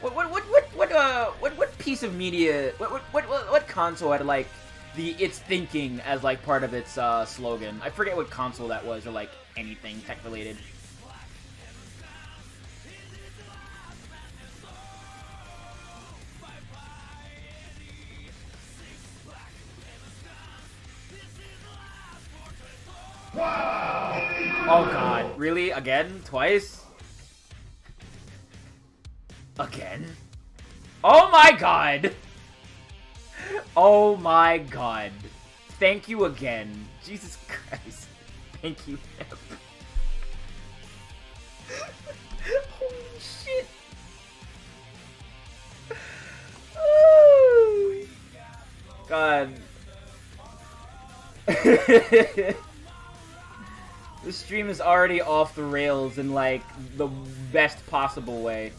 What piece of media? What console had like the "it's thinking" as like part of its slogan? I forget what console that was, or like anything tech related. Oh god, really? Again? Twice? Again? Oh my god! Oh my god. Thank you again. Jesus Christ. Thank you. Holy shit. Oh. God. This stream is already off the rails in, like, the best possible way.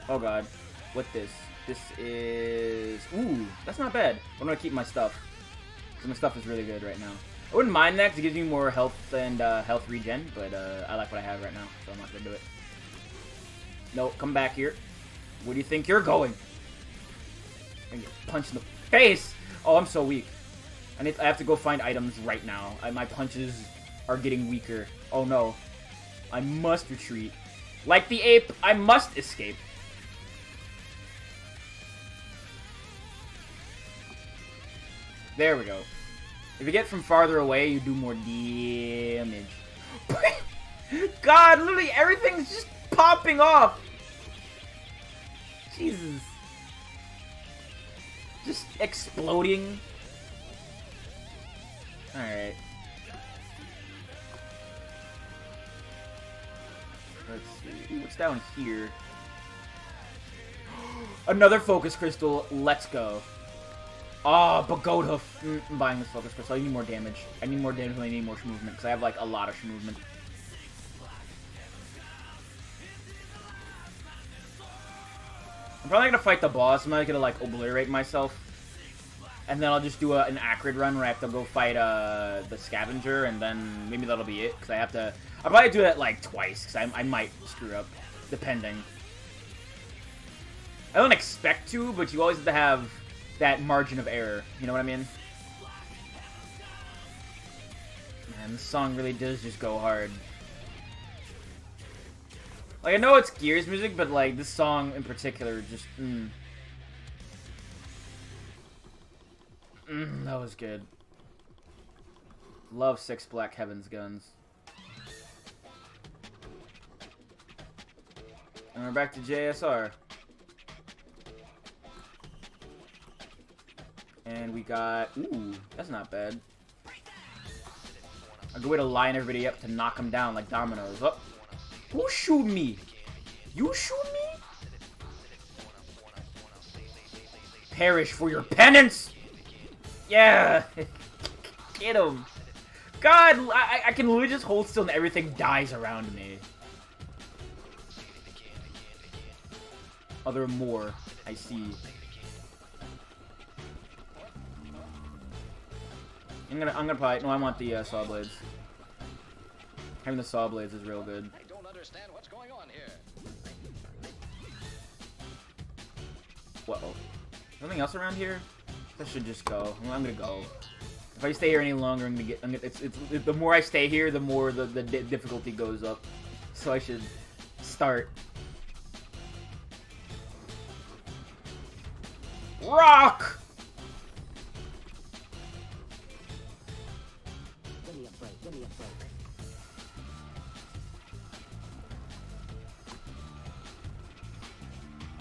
Oh god. What this? This is... Ooh, that's not bad. I'm gonna keep my stuff. Because my stuff is really good right now. I wouldn't mind that because it gives me more health and health regen, but I like what I have right now, so I'm not gonna do it. No, come back here. Where do you think you're going? I'm gonna get punched in the face! Oh, I'm so weak. I have to go find items right now. My punches are getting weaker. Oh no. I must retreat. Like the ape, I must escape. There we go. If you get from farther away, you do more damage. God, literally everything's just popping off. Jesus. Just exploding. Alright. Let's see. What's down here? Another focus crystal. Let's go. Oh, Pagoda. I'm buying this focus crystal. I need more damage. I need more damage and I need more movement because I have like a lot of movement. I'm probably gonna fight the boss. I'm not gonna like obliterate myself. And then I'll just do an Acrid run where I have to go fight the scavenger, and then maybe that'll be it. Because I have to... I'll probably do that like twice, because I might screw up, depending. I don't expect to, but you always have to have that margin of error. You know what I mean? Man, this song really does just go hard. Like, I know it's Gears music, but like, this song in particular just... that was good. Love 6 Black Heaven's guns. And we're back to JSR. And we got... Ooh, that's not bad. A good way to line everybody up to knock them down like dominoes. Oh, who shoot me? You shoot me? Perish for your penance! Yeah! Get him! God, I can literally just hold still and everything dies around me. Oh, there are more. I see. I'm gonna probably... No, I want the Saw Blades. Having the Saw Blades is real good. I don't understand what's going on here. Whoa. Something else around here? I should just go. I'm gonna go. If I stay here any longer, I'm gonna get. The more I stay here, the more the difficulty goes up. So I should start. Rock. Give me a break. Give me a break.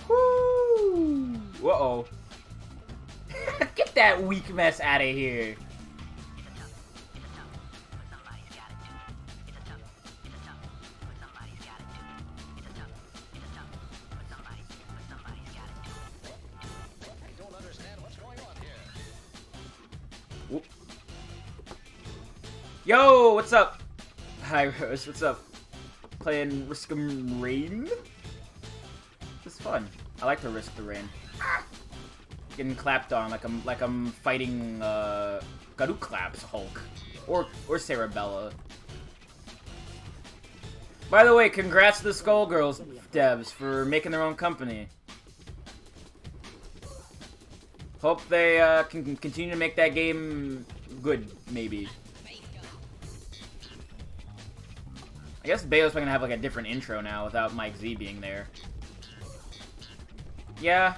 Woo! Uh-oh. Get that weak mess out of here. I don't understand what's going on here. Whoop. Yo, what's up? Hi, Rose. What's up? Playing Risk'em Rain? This is fun. I like to risk the rain. Getting clapped on like I'm fighting Garuklaps Hulk or Cerebella. By the way, congrats to the Skullgirls devs for making their own company. Hope they can continue to make that game good, maybe. I guess Bayo's probably gonna have like a different intro now without Mike Z being there. Yeah.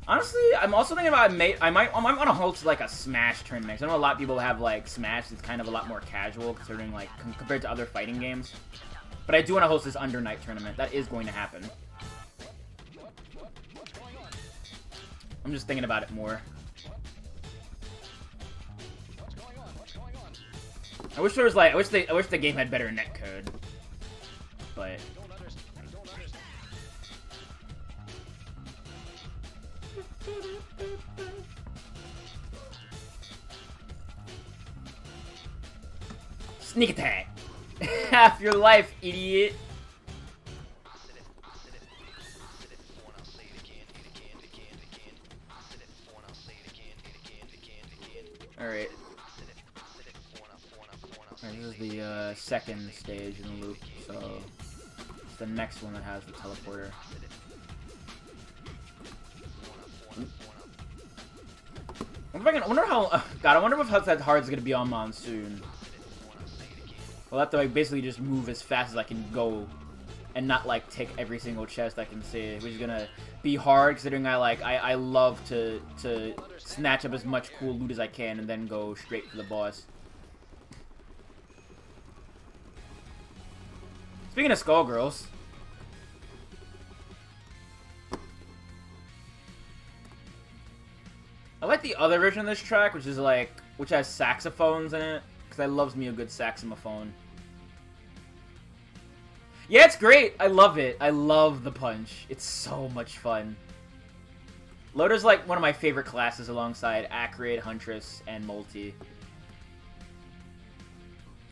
Honestly, I'm also thinking about I might want to host like a Smash tournament. 'Cause I know a lot of people have like Smash. It's kind of a lot more casual considering like compared to other fighting games. But I do want to host this Under Night tournament. That is going to happen. I'm just thinking about it more. What's going on? What's going on? I wish there was like I wish the game had better netcode. But I don't understand. sneak attack. Half your life, idiot. Alright. This is the second stage in the loop, so it's the next one that has the teleporter. I wonder how. God, I wonder if how that hard is gonna be on Monsoon. We'll have to like basically just move as fast as I can go, and not like take every single chest I can see, which is gonna be hard considering I love to snatch up as much cool loot as I can and then go straight for the boss. Speaking of Skullgirls. I like the other version of this track, which has saxophones in it, because I loves me a good saxophone. Yeah, it's great. I love it. I love the punch. It's so much fun. Loader's like one of my favorite classes alongside Acrid, Huntress, and Multi.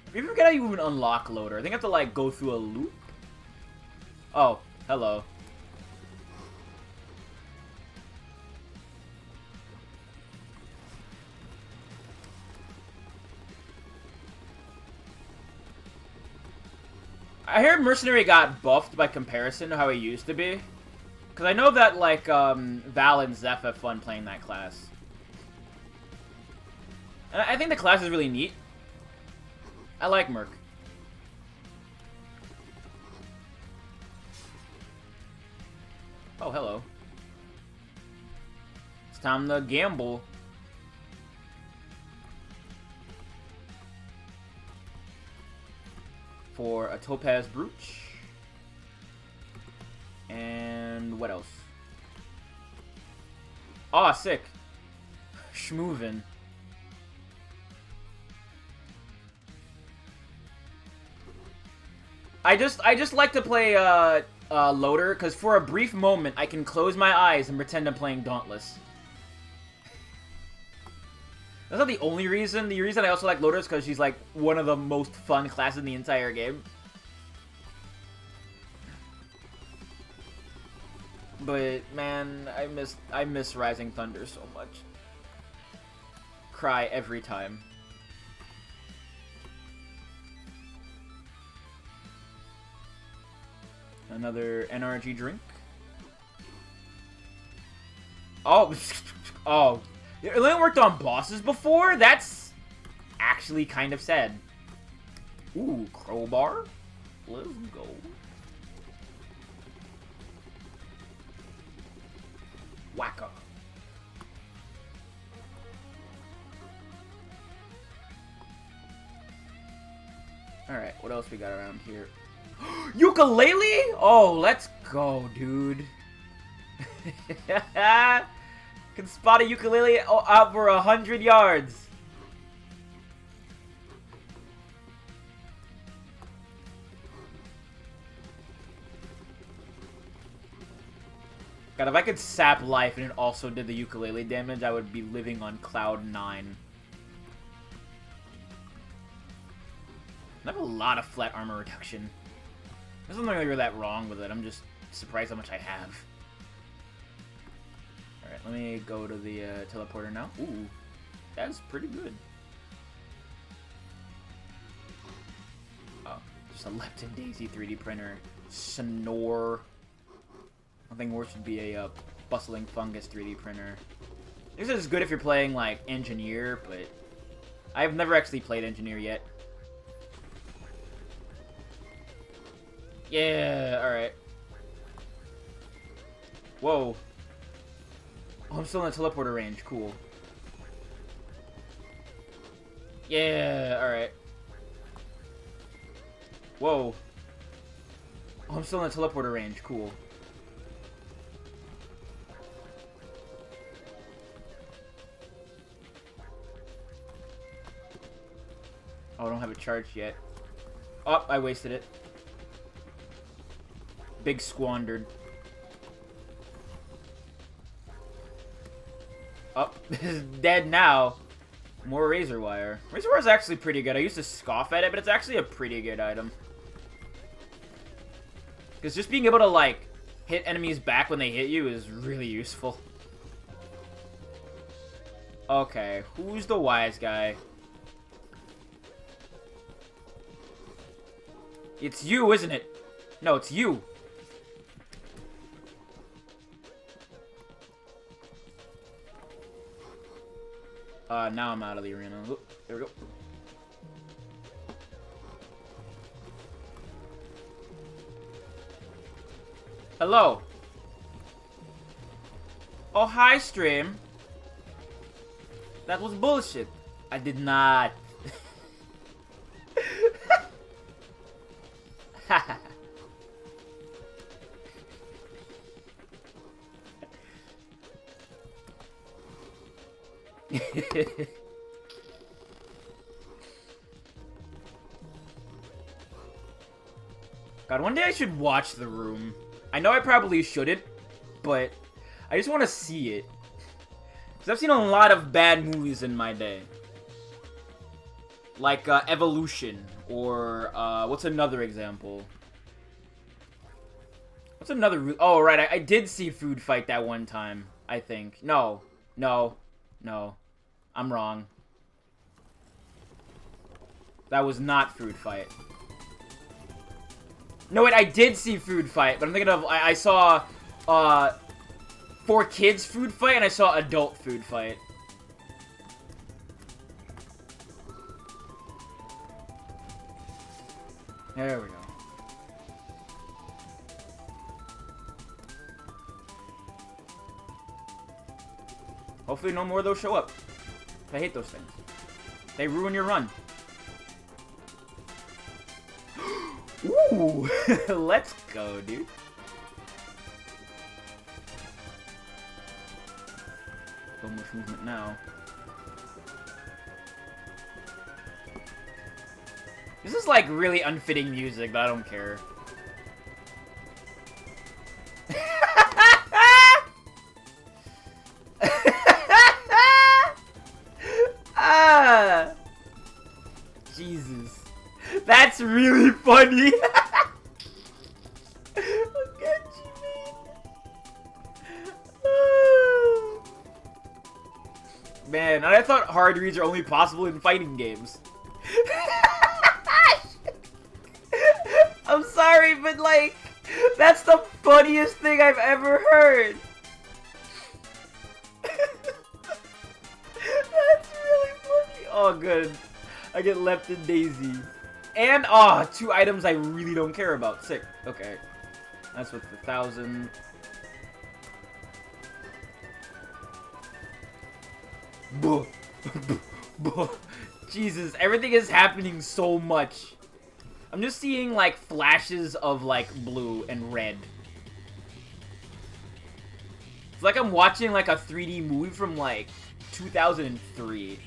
I forget how you even unlock Loader. I think I have to like go through a loop. Oh, hello. I heard Mercenary got buffed by comparison to how he used to be. Because I know that, like, Val and Zeph have fun playing that class. And I think the class is really neat. I like Merc. Oh, hello. It's time to gamble. For a Topaz Brooch. And what else? Aw, sick. Schmoovin. I just like to play Loader, because for a brief moment I can close my eyes and pretend I'm playing Dauntless. That's not the only reason. The reason I also like Loader is because she's like one of the most fun classes in the entire game. But man, I miss Rising Thunder so much. Cry every time. Another NRG drink. Oh, oh. It only worked on bosses before? That's actually kind of sad. Ooh, crowbar. Let's go. Wacko. Alright, what else we got around here? Ukulele? Oh, let's go, dude. Can spot a ukulele out for 100 yards. God, if I could sap life and it also did the ukulele damage, I would be living on cloud 9. I have a lot of flat armor reduction. There's nothing really that wrong with it. I'm just surprised how much I have. Alright, let me go to the teleporter now. Ooh, that's pretty good. Oh, just a Lepton Daisy 3D printer. Snore. Nothing worse would be a Bustling Fungus 3D printer. This is good if you're playing, like, Engineer, but I've never actually played Engineer yet. Yeah, alright. Whoa. Oh, I'm still in the teleporter range. Cool. Yeah, alright. Whoa. Oh, I'm still in the teleporter range. Cool. Oh, I don't have it charged yet. Oh, I wasted it. Big squandered. Oh, this is dead now. More razor wire. Razor wire is actually pretty good. I used to scoff at it, but it's actually a pretty good item. Because just being able to, like, hit enemies back when they hit you is really useful. Okay, who's the wise guy? It's you, isn't it? No, it's you. Now I'm out of the arena. Oop, there we go. Hello. Oh, hi, stream. That was bullshit. I did not. God, one day I should watch The Room. I know I probably shouldn't, but I just want to see it. Because I've seen a lot of bad movies in my day. Like, Evolution, or, what's another example? What's another... Oh, right, I did see Food Fight that one time, I think. No. I'm wrong. That was not Food Fight. No, wait, I did see Food Fight, but I'm thinking of... I saw, for kids Food Fight, and I saw adult Food Fight. There we go. Hopefully no more of those show up. I hate those things. They ruin your run. Ooh! Let's go, dude. So much movement now. This is like really unfitting music, but I don't care. Ah! Jesus. That's really funny. Look at you, man. Man, I thought hard reads are only possible in fighting games. I'm sorry, but like, that's the funniest thing I've ever heard. That's really funny. Oh, good. I get Lepton Daisy. And, two items I really don't care about. Sick. Okay. That's with the 1,000. Jesus, everything is happening so much. I'm just seeing, like, flashes of, like, blue and red. It's like I'm watching, like, a 3D movie from, like, 2003.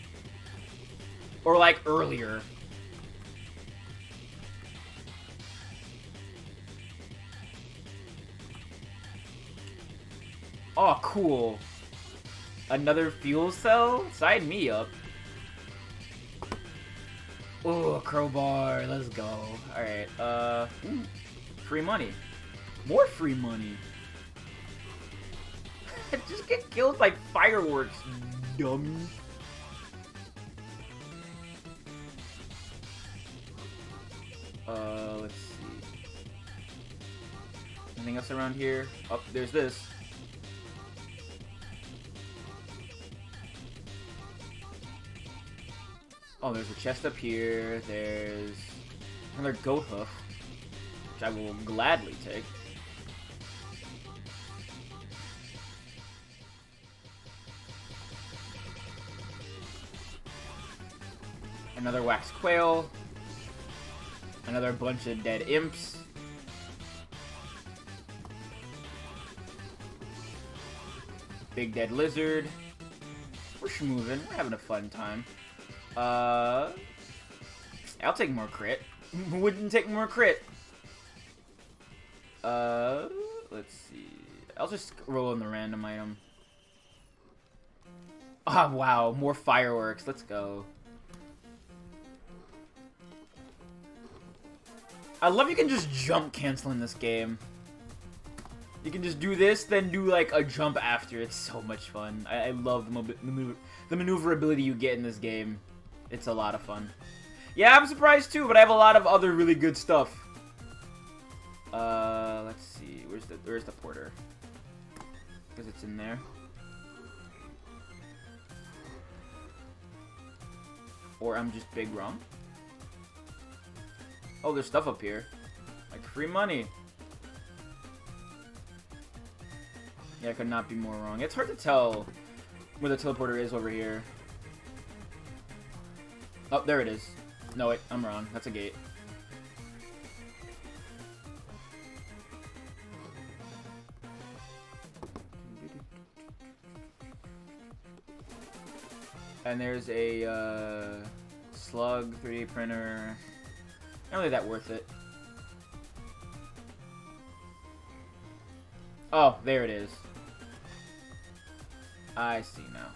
Or, like, earlier. Oh, cool. Another fuel cell? Sign me up. Oh, crowbar. Let's go. Alright, free money. More free money. Just get killed by fireworks, dummy. Let's see. Anything else around here? Oh, there's this. Oh, there's a chest up here. There's another goat hoof, which I will gladly take. Another wax quail. Another bunch of dead imps. Big dead lizard. We're schmoovin'. We're having a fun time. I'll take more crit. Wouldn't take more crit. Let's see. I'll just roll in the random item. Ah, oh, wow. More fireworks. Let's go. I love you can just jump cancel in this game. You can just do this, then do like a jump after. It's so much fun. I love the maneuverability you get in this game. It's a lot of fun. Yeah, I'm surprised too, but I have a lot of other really good stuff. Let's see. Where's the porter? Because it's in there. Or I'm just big wrong. Oh, there's stuff up here. Like free money. Yeah, I could not be more wrong. It's hard to tell where the teleporter is over here. Oh, there it is. No, wait, I'm wrong. That's a gate. And there's a slug 3D printer. Not really that worth it. Oh, there it is. I see now.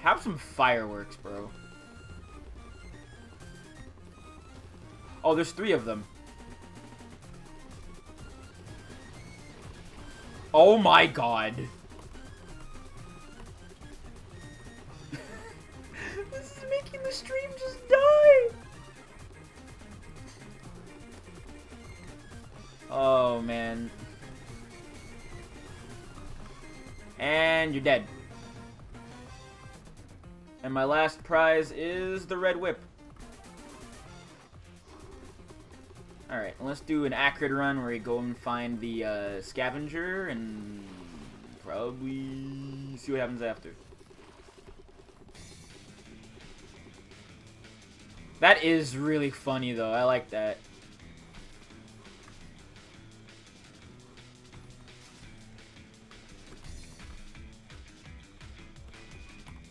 Have some fireworks, bro. Oh, there's 3 of them. Oh my god. This is making the stream just die. Oh, man. And you're dead. And my last prize is the red whip. Alright, let's do an accurate run where we go and find the scavenger and probably see what happens after. That is really funny though, I like that.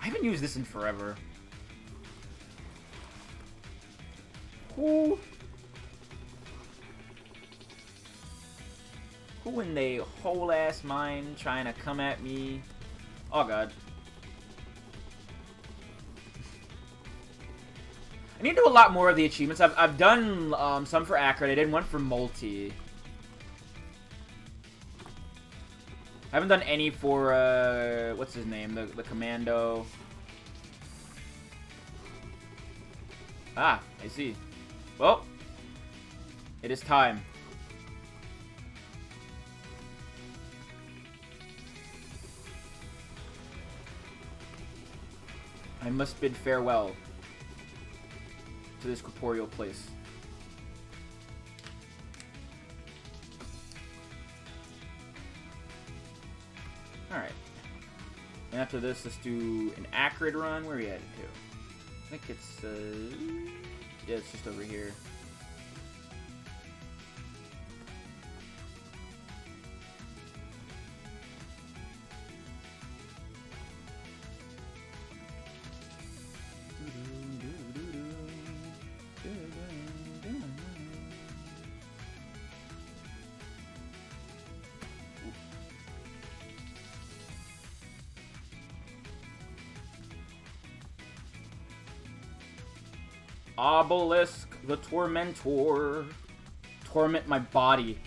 I haven't used this in forever. Who in the whole ass mine trying to come at me? Oh god. I need to do a lot more of the achievements. I've done some for accurate. I did one for multi. I haven't done any for what's his name? The commando. Ah, I see. Well, it is time. I must bid farewell to this corporeal place. Alright. And after this, let's do an Acrid run. Where are we headed to? I think it's, yeah, it's just over here. Obelisk, the Tormentor. Torment my body.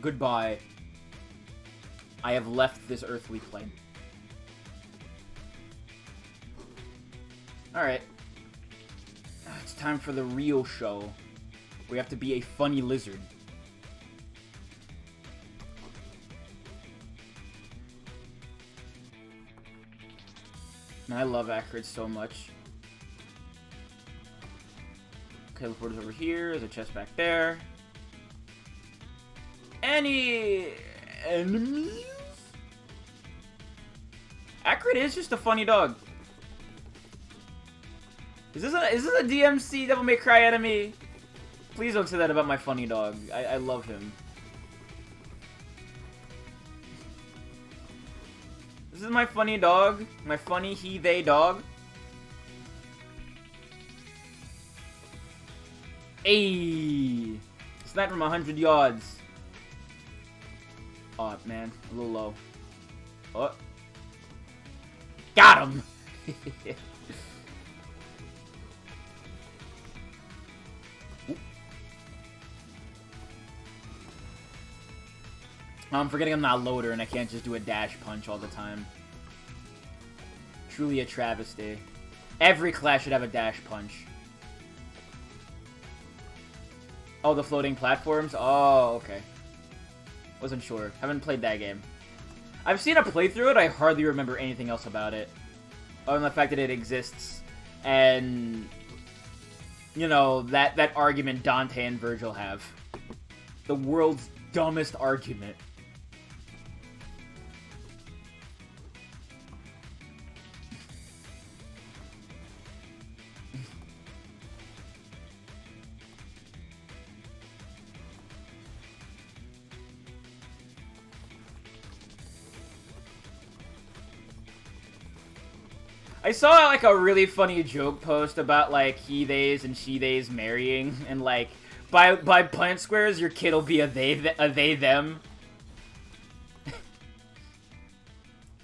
Goodbye. I have left this earthly plane. Alright. It's time for the real show. We have to be a funny lizard. Man, I love Acrid so much. Okay, the port is over here. There's a chest back there. Any enemies? Acrid is just a funny dog. Is this a DMC Devil May Cry enemy? Please don't say that about my funny dog. I love him. This is my funny dog. My funny he-they dog. Ayy! Snipe from 100 yards. Oh, man. A little low. Oh. Got him! I'm forgetting I'm not loader and I can't just do a dash punch all the time. Truly a travesty. Every class should have a dash punch. Oh, the floating platforms? Oh, okay. Wasn't sure. Haven't played that game. I've seen a playthrough it, I hardly remember anything else about it. Other than the fact that it exists. And, you know, that argument Dante and Virgil have. The world's dumbest argument. I saw, like, a really funny joke post about, like, he-theys and she-theys marrying, and, like, by Punnett Squares, your kid will be a they-them.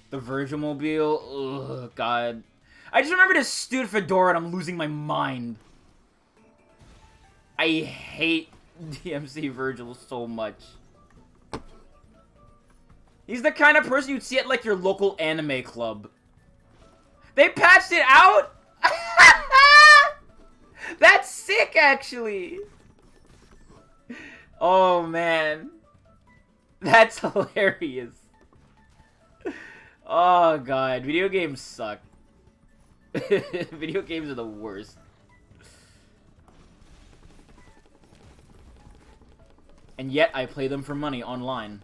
The Virgil-mobile, ugh, God. I just remembered his stupid fedora and I'm losing my mind. I hate DMC Virgil so much. He's the kind of person you'd see at, like, your local anime club. They patched it out? That's sick, actually. Oh, man. That's hilarious. Oh, God. Video games suck. Video games are the worst. And yet, I play them for money online.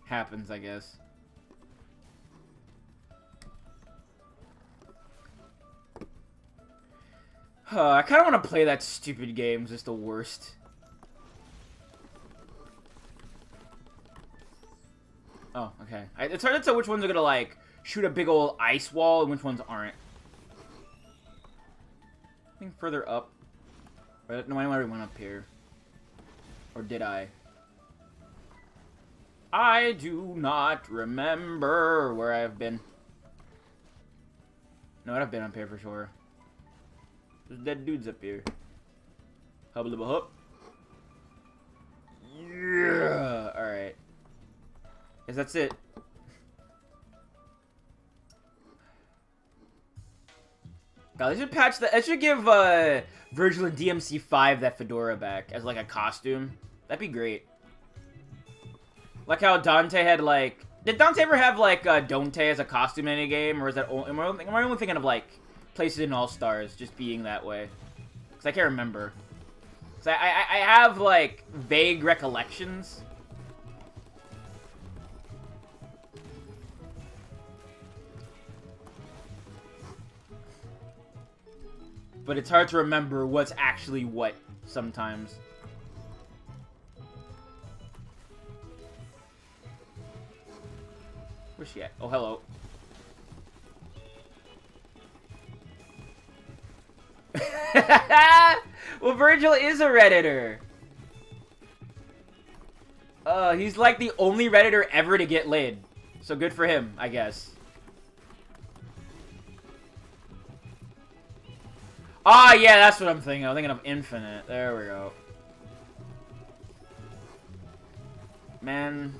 Happens, I guess. I kind of want to play that stupid game. It's just the worst. Oh, okay. It's hard to tell which ones are gonna, like, shoot a big old ice wall and which ones aren't. I think further up. But no, I already went up here. Or did I? I do not remember where I've been. No, I've been up here for sure. There's dead dudes up here. Hubba lubba hup. Yeah! Alright. Guess that's it. God, they should patch that. I should give Virgil and DMC5 that fedora back as like a costume. That'd be great. Like how Dante had, like... Did Dante ever have, like, Dante as a costume in any game? Or is that... Am I only thinking of, like, Places in All-Stars just being that way? Because I can't remember. So I have, like, vague recollections. But it's hard to remember what's actually what sometimes. Where's she at? Oh, hello. Well, Virgil is a Redditor. He's like the only Redditor ever to get laid. So good for him, I guess. Ah, yeah, that's what I'm thinking. I'm thinking of Infinite. There we go. Man.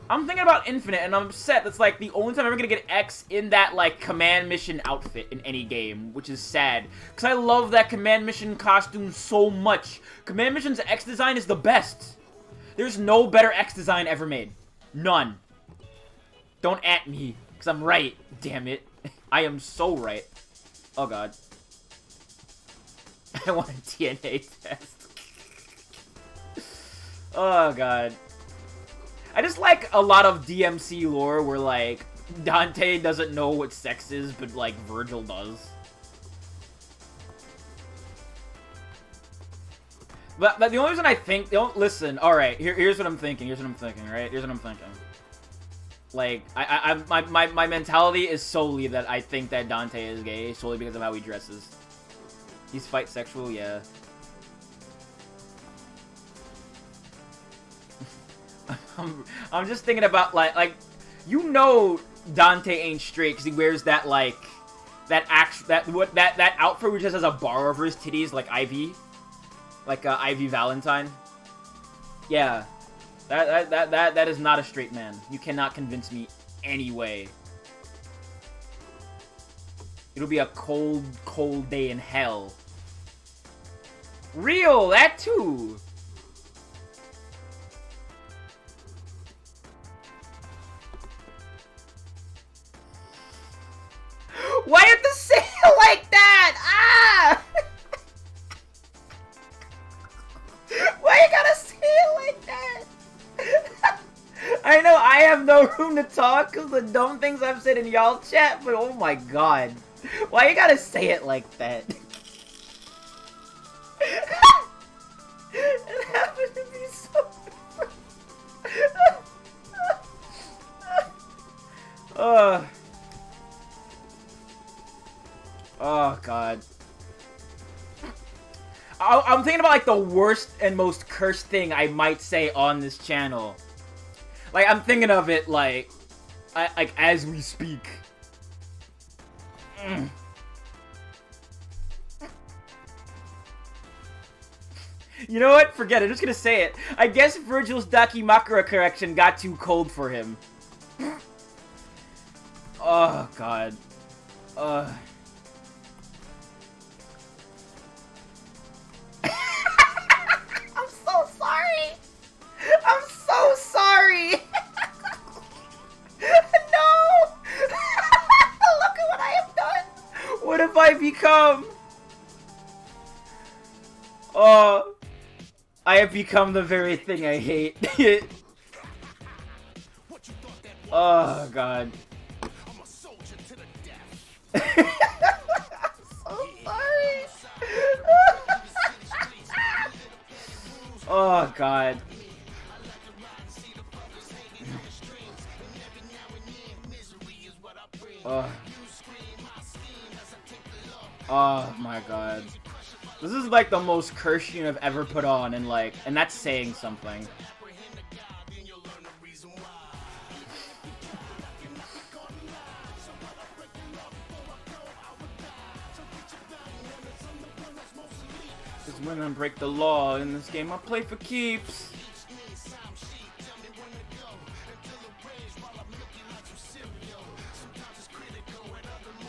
I'm thinking about Infinite, and I'm upset. That's, like, the only time I'm ever gonna get X in that, like, command mission outfit in any game, which is sad. Because I love that command mission costume so much. Command mission's X design is the best. There's no better X design ever made. None. Don't at me, because I'm right. Damn it. I am so right. Oh, God. I want a DNA test. Oh, God. I just like a lot of DMC lore where, like, Dante doesn't know what sex is, but, like, Virgil does. But the only reason I think... Listen, alright, here's what I'm thinking, right? Here's what I'm thinking. Like, my mentality is solely that I think that Dante is gay, solely because of how he dresses. He's fight sexual, yeah. I'm just thinking about, like, you know Dante ain't straight because he wears that, like, that outfit which just has a bar over his titties, like Ivy. Like, Ivy Valentine. Yeah. That is not a straight man. You cannot convince me anyway. It'll be a cold, cold day in hell. Real, that too. Why you have to say it like that? Ah! Why you gotta say it like that? I know I have no room to talk because the dumb things I've said in y'all chat, but oh my god. Why you gotta say it like that? It happened to be so... Oh, God. I'm thinking about, like, the worst and most cursed thing I might say on this channel. Like, I'm thinking of it, like as we speak. You know what? Forget it. I'm just gonna say it. I guess Virgil's Dakimakura correction got too cold for him. Oh, God. I'm so sorry. I'm so sorry. No. Look at what I have done. What have I become? Oh. I have become the very thing I hate. Oh, God. I'm so sorry. Oh, God. Oh, my God. This is like the most cursed sheen I've ever put on, and like, and that's saying something. Cause when I break the law in this game, I play for keeps.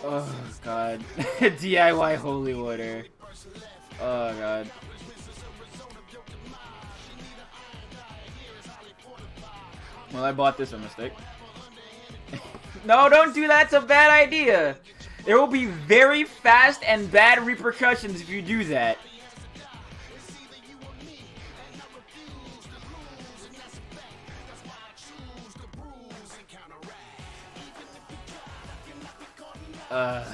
Oh, God. DIY holy water. Oh, God. Well, I bought this a mistake. No, don't do that. It's a bad idea. There will be very fast and bad repercussions if you do that. Uh...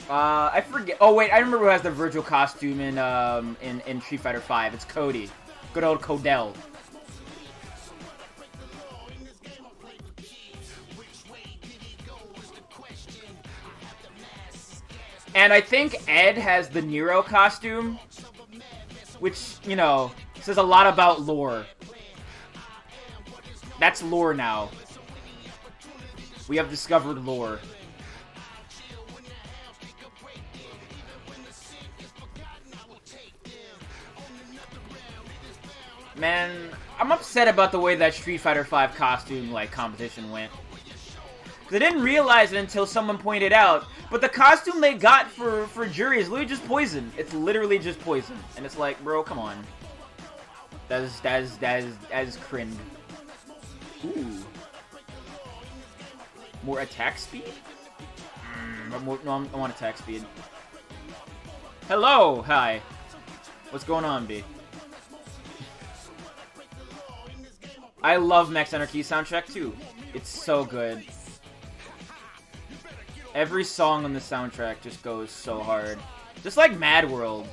I forget. Oh wait, I remember who has the Virgil costume in Street Fighter V. It's Cody, good old Codell. And I think Ed has the Nero costume, which, you know, says a lot about lore. That's lore now. We have discovered lore. Man, I'm upset about the way that Street Fighter V costume, like, competition went. Because I didn't realize it until someone pointed out, but the costume they got for Jury is literally just poison. It's literally just poison. And it's like, bro, come on. That is cringe. Ooh. More attack speed? No, I want attack speed. Hello! Hi. What's going on, B? I love Max Anarchy soundtrack too. It's so good. Every song on the soundtrack just goes so hard. Just like Mad World.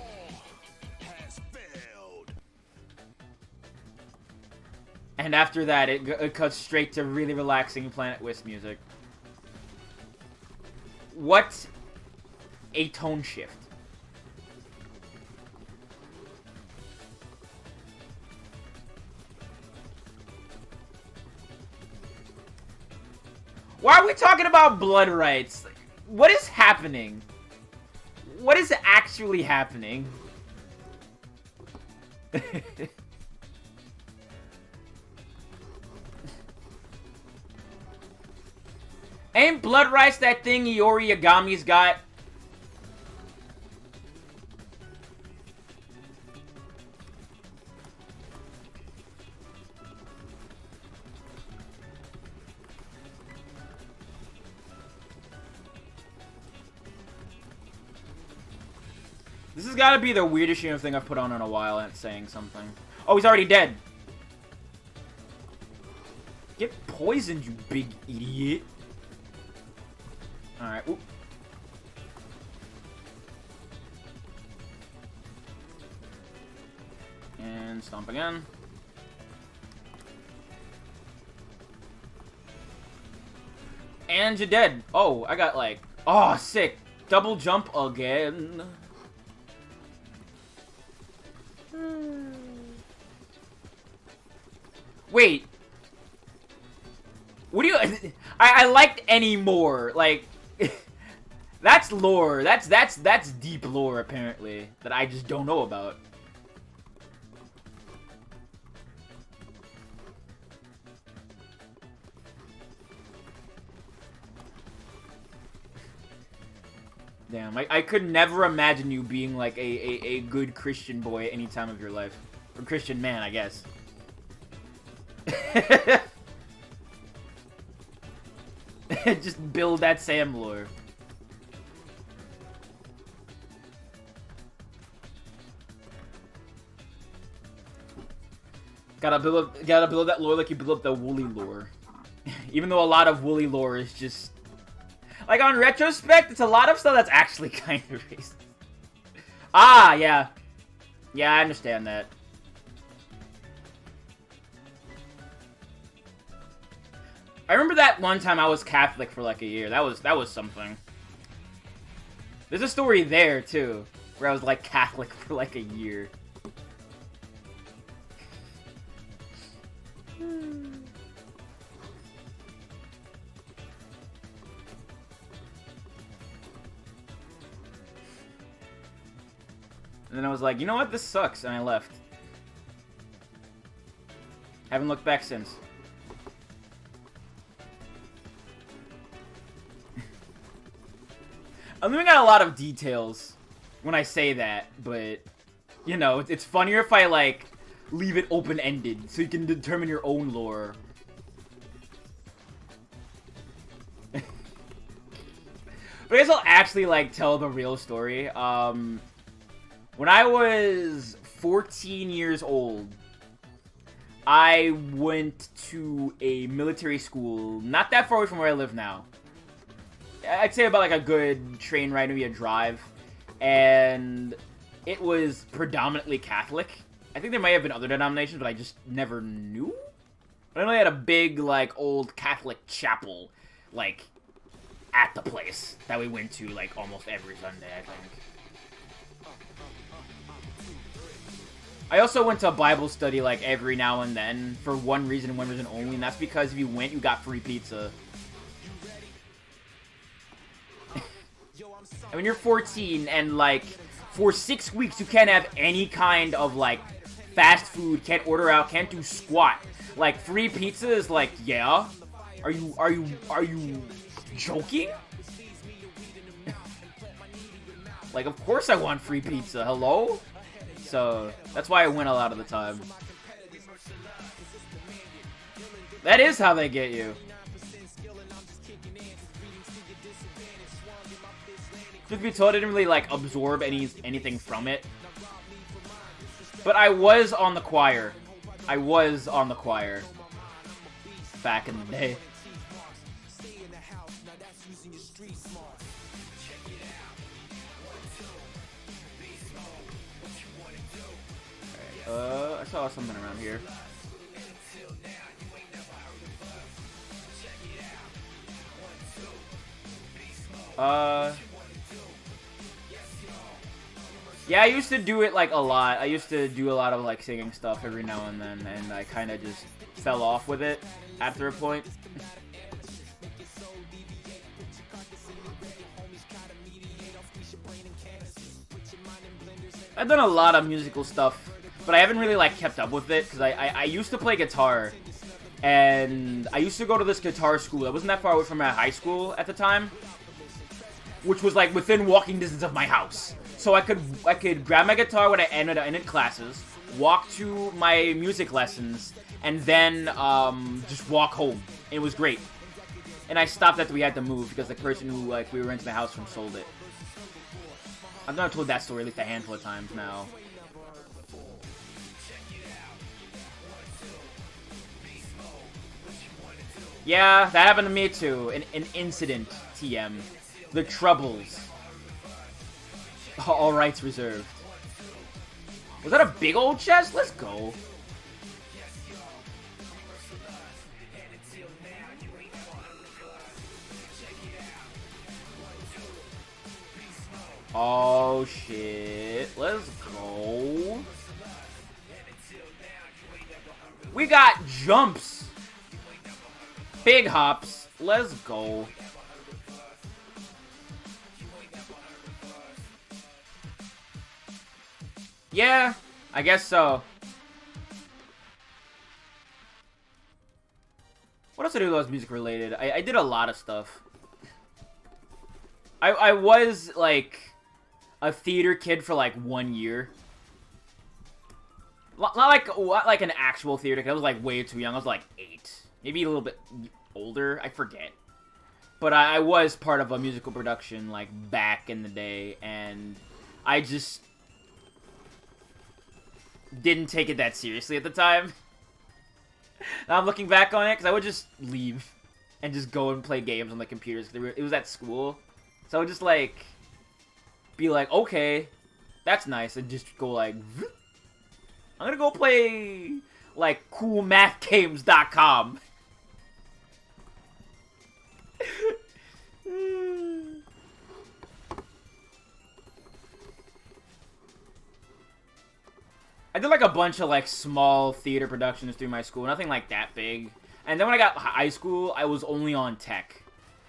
And after that, it cuts straight to really relaxing Planet Wisp music. What a tone shift. Why are we talking about blood rights? What is happening? What is actually happening? Ain't blood rights that thing Iori Yagami's got? This has got to be the weirdest thing I've put on in a while, and it's saying something. Oh, he's already dead. Get poisoned, you big idiot. Alright, oop. And stomp again. And you're dead. Oh, I got like... Oh, sick. Double jump again. Wait. What do you... I liked any more. Like... That's lore. That's deep lore, apparently. That I just don't know about. Damn, I could never imagine you being like a good Christian boy at any time of your life. Or Christian man, I guess. Just build that Sam lore. Gotta build up that lore like you build up the Wooly lore. Even though a lot of Wooly lore is just... Like, on retrospect, it's a lot of stuff that's actually kind of racist. Ah, yeah. Yeah, I understand that. I remember that one time I was Catholic for like a year. That was something. There's a story there, too, where I was like Catholic for like a year. And then I was like, you know what? This sucks. And I left. Haven't looked back since. I'm leaving out a lot of details when I say that, but, you know, it's funnier if I, like, leave it open-ended so you can determine your own lore. But I guess I'll actually, like, tell the real story. When I was 14 years old, I went to a military school not that far away from where I live now. I'd say about like a good train ride, maybe a drive. And it was predominantly Catholic. I think there might have been other denominations, but I just never knew. But I know they had a big, like, old Catholic chapel, like, at the place that we went to, like, almost every Sunday, I think. I also went to Bible study, like, every now and then, for one reason and one reason only, and that's because if you went, you got free pizza. I mean, you're 14, and, like, for 6 weeks, you can't have any kind of, like, fast food, can't order out, can't do squat. Like, free pizza is like, yeah? Are you joking? Like, of course I want free pizza, hello? So, that's why I win a lot of the time. That is how they get you. Truth be told, I didn't really, like, absorb anything from it. But I was on the choir. I was on the choir. Back in the day. Alright, I saw something around here. Yeah, I used to do it, like, a lot. I used to do a lot of, like, singing stuff every now and then, and I kind of just fell off with it after a point. I've done a lot of musical stuff, but I haven't really, like, kept up with it, because I used to play guitar, and I used to go to this guitar school. It wasn't that far away from my high school at the time, which was, like, within walking distance of my house. So I could grab my guitar when I ended classes, walk to my music lessons, and then just walk home. It was great. And I stopped after we had to move because the person who we were renting the house from sold it. I've not told that story at least a handful of times now. Yeah, that happened to me too. An incident, TM. The Troubles. All rights reserved. Was that a big old chest? Let's go. Oh shit. Let's go. We got jumps. Big hops. Let's go. Yeah, I guess so. What else did I do that was music related? I did a lot of stuff. I was, like, a theater kid for, like, 1 year. Not like an actual theater kid. I was, like, way too young. I was, like, 8. Maybe a little bit older. I forget. But I was part of a musical production, like, back in the day. And I just didn't take it that seriously at the time. Now I'm looking back on it, because I would just leave and just go and play games on the computers. It was at school. So I would just, like, be like, okay, that's nice, and just go, like, I'm gonna go play, like, coolmathgames.com. I did, like, a bunch of, like, small theater productions through my school. Nothing, like, that big. And then when I got high school, I was only on tech.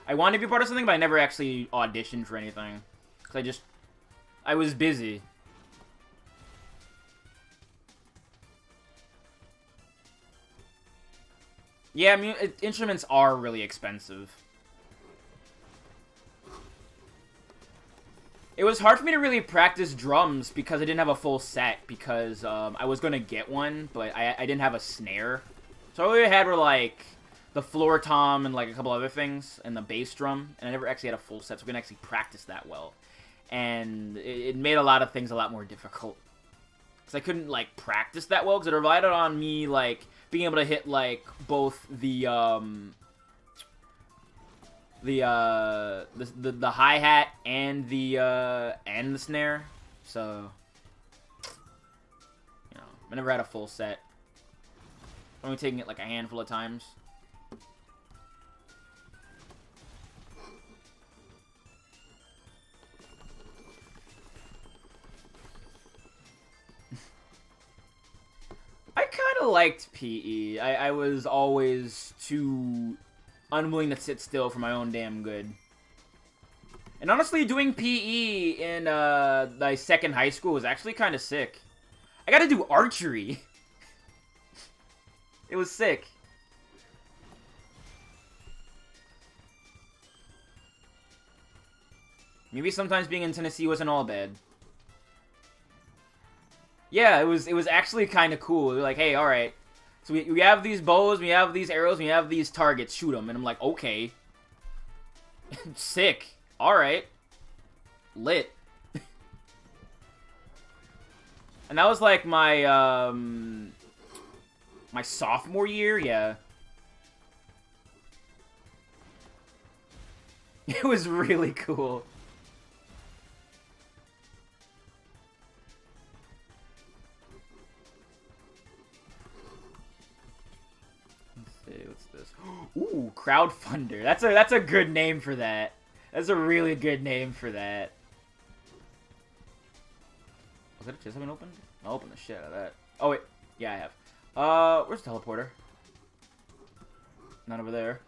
I wanted to be part of something, but I never actually auditioned for anything. Because I was busy. Yeah, I mean, instruments are really expensive. It was hard for me to really practice drums because I didn't have a full set because I was going to get one, but I didn't have a snare. So all I had were, like, the floor tom and, like, a couple other things, and the bass drum, and I never actually had a full set, so we couldn't actually practice that well. And it made a lot of things a lot more difficult. because I couldn't like practice that well because it relied on me like being able to hit like both the hi-hat and the snare. So, you know, I never had a full set. I'm only taking it like a handful of times. I kind of liked PE. I was always too unwilling to sit still for my own damn good. And honestly, doing PE in my second high school was actually kind of sick. I got to do archery. It was sick. Maybe sometimes being in Tennessee wasn't all bad. Yeah, it was actually kind of cool. We were like, hey, all right. So we have these bows, we have these arrows, we have these targets. Shoot them. And I'm like, okay. Sick. All right. Lit. And that was like my my sophomore year. Yeah. It was really cool. What's this? Ooh, crowdfunder. That's a good name for that. That's a really good name for that. Was that a chest I haven't opened? I'll open the shit out of that. Oh wait, yeah I have. Where's the teleporter? Not over there.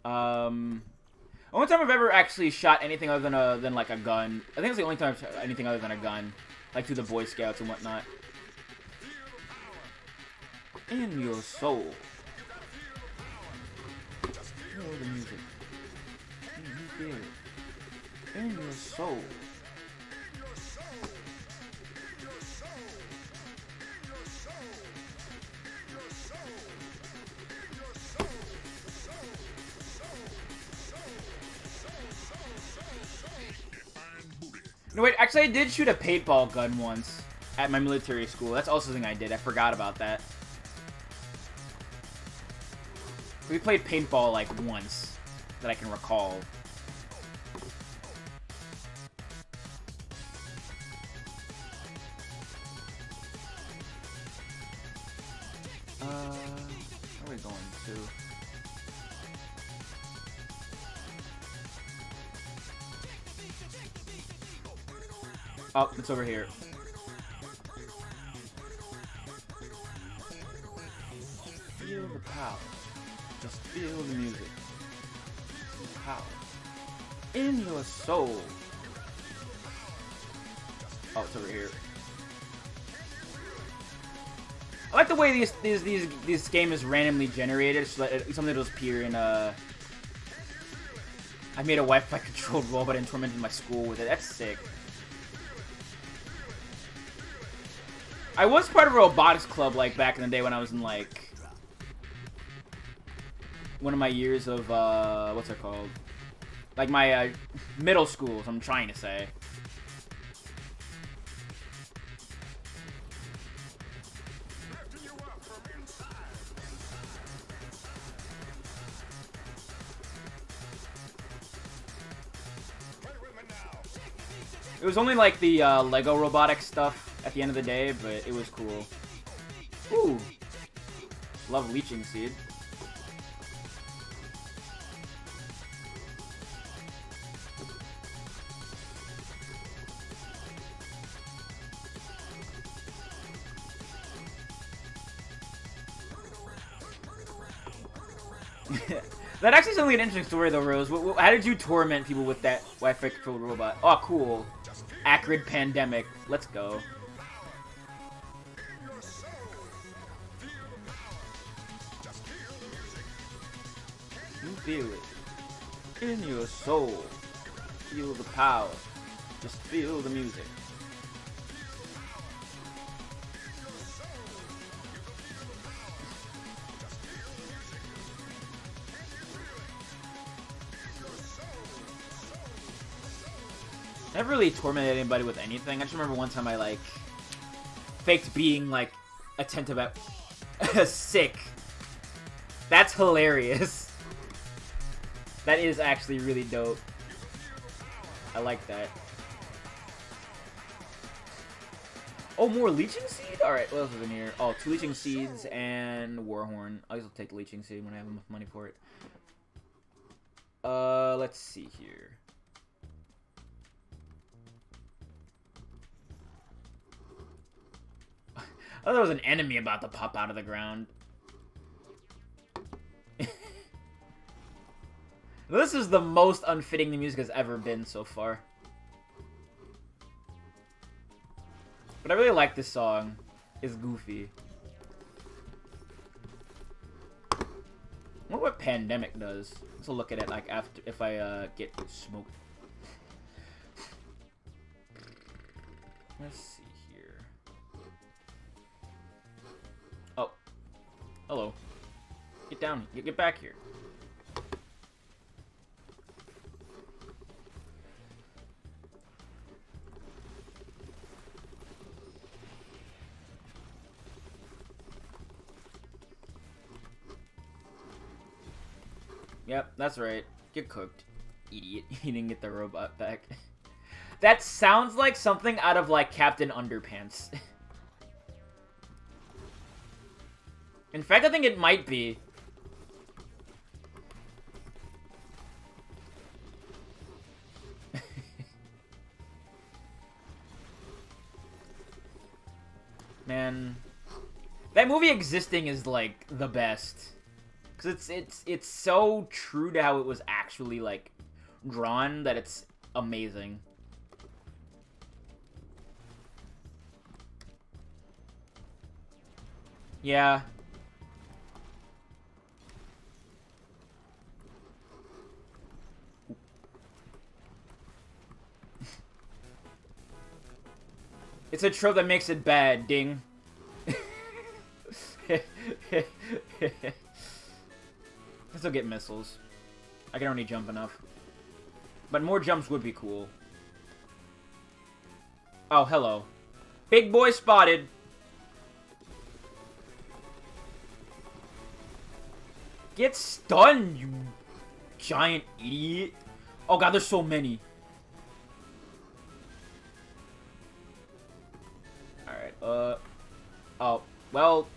Only time I've ever actually shot anything other than like a gun. I think it's the only time I've shot anything other than a gun. Like through the Boy Scouts and whatnot. In your soul. Feel the music. You feel it. In your soul. No, wait, actually I did shoot a paintball gun once at my military school. That's also something I did. I forgot about that. We played paintball like once that I can recall. Where are we going to? Oh, it's over here. Feel the power. Just feel the music. The power. In your soul. Oh, it's over here. I like the way this game is randomly generated, so that something will appear in I made a Wi-Fi controlled robot and tormented my school with it. That's sick. I was part of a robotics club like back in the day when I was in like one of my years of what's it called? Like my middle school, I'm trying to say. It was only like the Lego robotics stuff at the end of the day, but it was cool. Ooh. Love leeching seed. That actually sounds like an interesting story though, Rose. How did you torment people with that Wi-Fi controlled robot? Oh, cool. Acrid pandemic. Let's go. You feel it. In your soul. Feel the power. Just feel the music. Never really tormented anybody with anything. I just remember one time I, like, faked being, like, attentive at... sick. That's hilarious. That is actually really dope. I like that. Oh, more Leeching Seed? Alright, what else is in here? Oh, 2 Leeching Seeds and Warhorn. I guess I'll take the Leeching Seed when I have enough money for it. Let's see here. I thought there was an enemy about to pop out of the ground. This is the most unfitting the music has ever been so far. But I really like this song. It's goofy. I wonder what Pandemic does. Let's look at it like after if I get smoked. Let's see here. Oh. Hello. Get down. Get back here. Yep, that's right. Get cooked. Idiot. You didn't get the robot back. That sounds like something out of, like, Captain Underpants. In fact, I think it might be. Man. That movie existing is, like, the best. Because it's so true to how it was actually, like, drawn that it's amazing. Yeah. It's a trope that makes it bad, ding. I still get missiles. I can only jump enough. But more jumps would be cool. Oh, hello. Big boy spotted. Get stunned, you giant idiot. Oh god, there's so many. Alright, oh, well,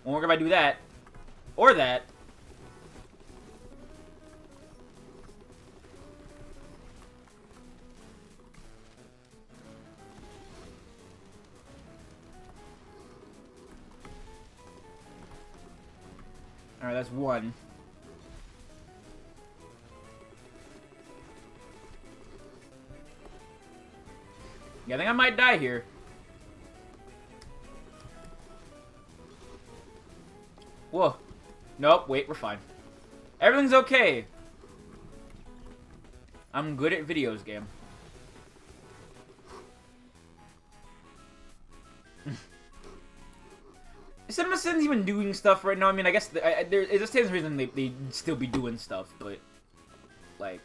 won't work if I do that. Or that. Alright, that's one. Yeah, I think I might die here. Whoa. Nope, wait, we're fine. Everything's okay. I'm good at videos, game. Cinema Sin's even doing stuff right now. I mean, I guess there stands reason they'd still be doing stuff, but like,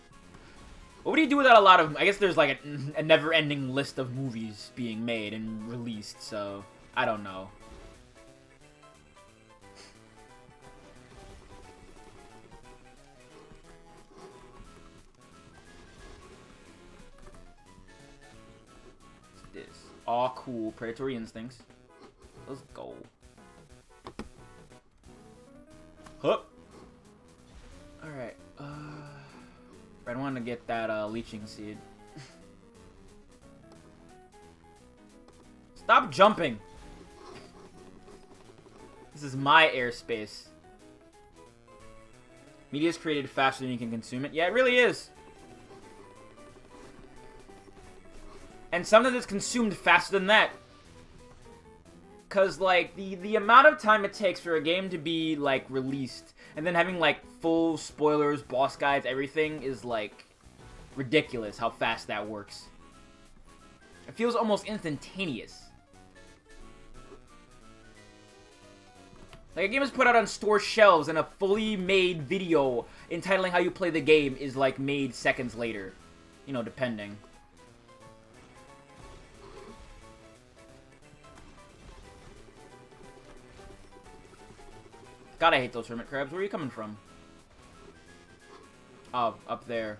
what would you do without a lot of? I guess there's like a never-ending list of movies being made and released, so I don't know. What's this? Aw, cool. Predatory instincts. Let's go. Hup. Alright, I want to get that, Leeching Seed. Stop jumping! This is my airspace. Media is created faster than you can consume it. Yeah, it really is. And sometimes it's consumed faster than that. Because, like, the amount of time it takes for a game to be, like, released, and then having, like, full spoilers, boss guides, everything is, like, ridiculous how fast that works. It feels almost instantaneous. Like, a game is put out on store shelves, and a fully made video entitling how you play the game is, like, made seconds later. You know, depending. God, I hate those hermit crabs. Where are you coming from? Oh, up there.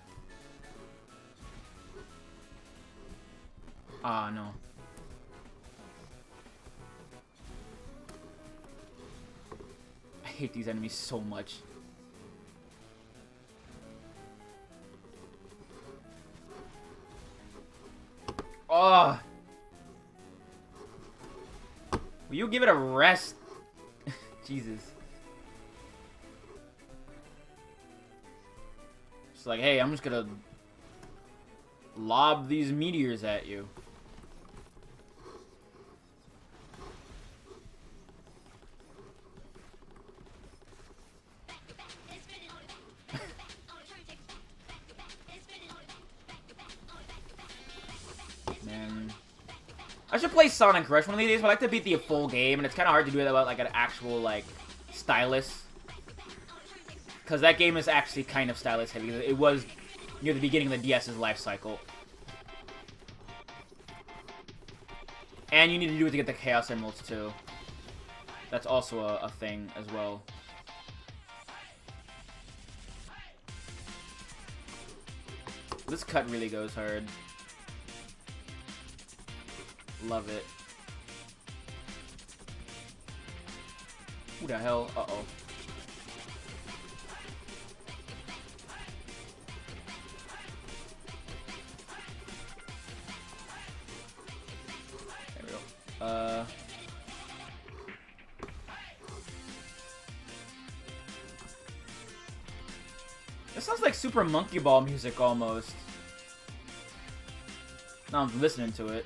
Ah, no. I hate these enemies so much. Oh! Will you give it a rest? Jesus. It's like, hey, I'm just gonna lob these meteors at you. Man. I should play Sonic Rush one of these days, but I like to beat the full game, and it's kind of hard to do that without like an actual like stylus. Because that game is actually kind of stylus heavy. It was near the beginning of the DS's life cycle. And you need to do it to get the Chaos Emeralds too. That's also a thing as well. This cut really goes hard. Love it. Who the hell? Uh-oh. There we go. This sounds like Super Monkey Ball music almost. Now I'm listening to it.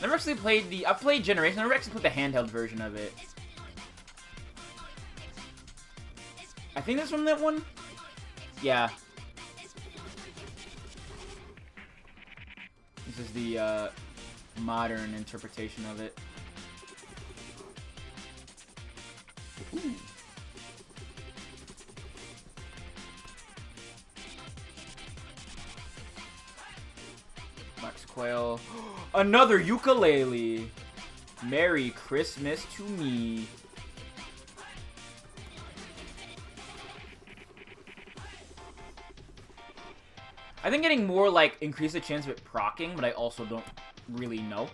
Never actually played the... I've played Generation. I never actually played the handheld version of it. I think that's from that one? Yeah. This is the modern interpretation of it. Ooh. Max Quail. Another ukulele. Merry Christmas to me. I think getting more, like, increase the chance of it proccing, but I also don't really know.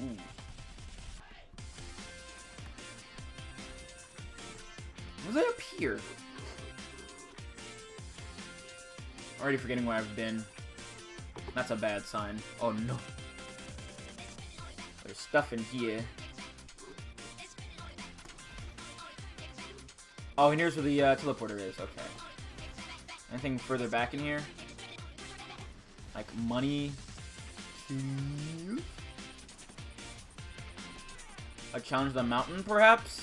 Ooh. Was I up here? Already forgetting where I've been. That's a bad sign. Oh no. There's stuff in here. Oh, and here's where the teleporter is. Okay. Anything further back in here? Like money? A challenge the mountain, perhaps?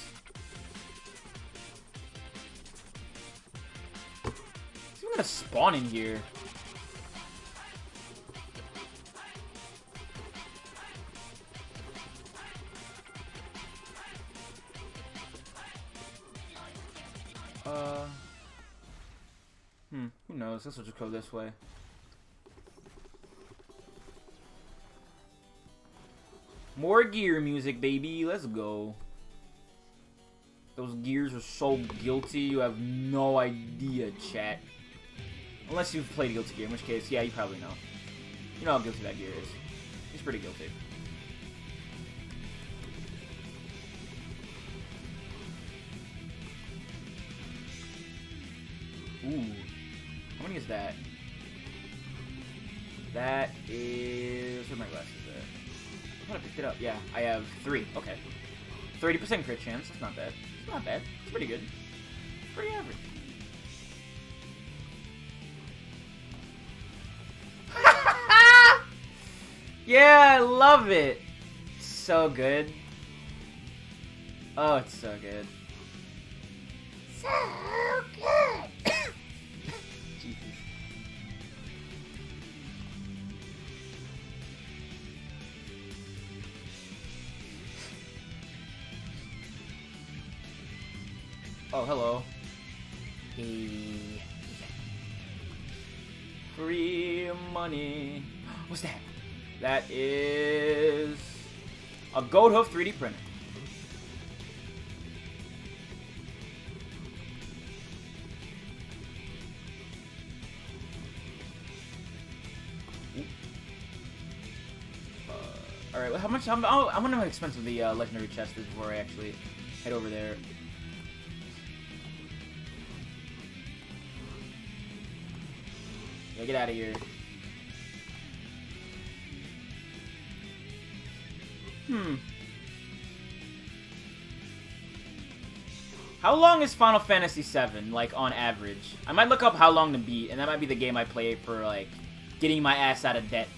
Is he gonna spawn in here? Who knows? This will just go this way. More gear music, baby. Let's go. Those gears are so guilty, you have no idea, chat. Unless you've played Guilty Gear, in which case, yeah, you probably know. You know how guilty that gear is. He's pretty guilty. Ooh. How many is that? That is... Where are my glasses at? I thought I picked it up. Yeah, I have 3. Okay. 30% crit chance. That's not bad. It's not bad. It's pretty good. Pretty average. Yeah, I love it. So good. Oh, it's so good. So good. Jesus. Oh, hello. Hey. Free money. What's that? That is a Goat Hoof 3D printer. Alright, how much? I wonder how expensive the legendary chest is before I actually head over there. Yeah, get out of here. How long is Final Fantasy VII, like, on average? I might look up how long to beat, and that might be the game I play for, like, getting my ass out of debt.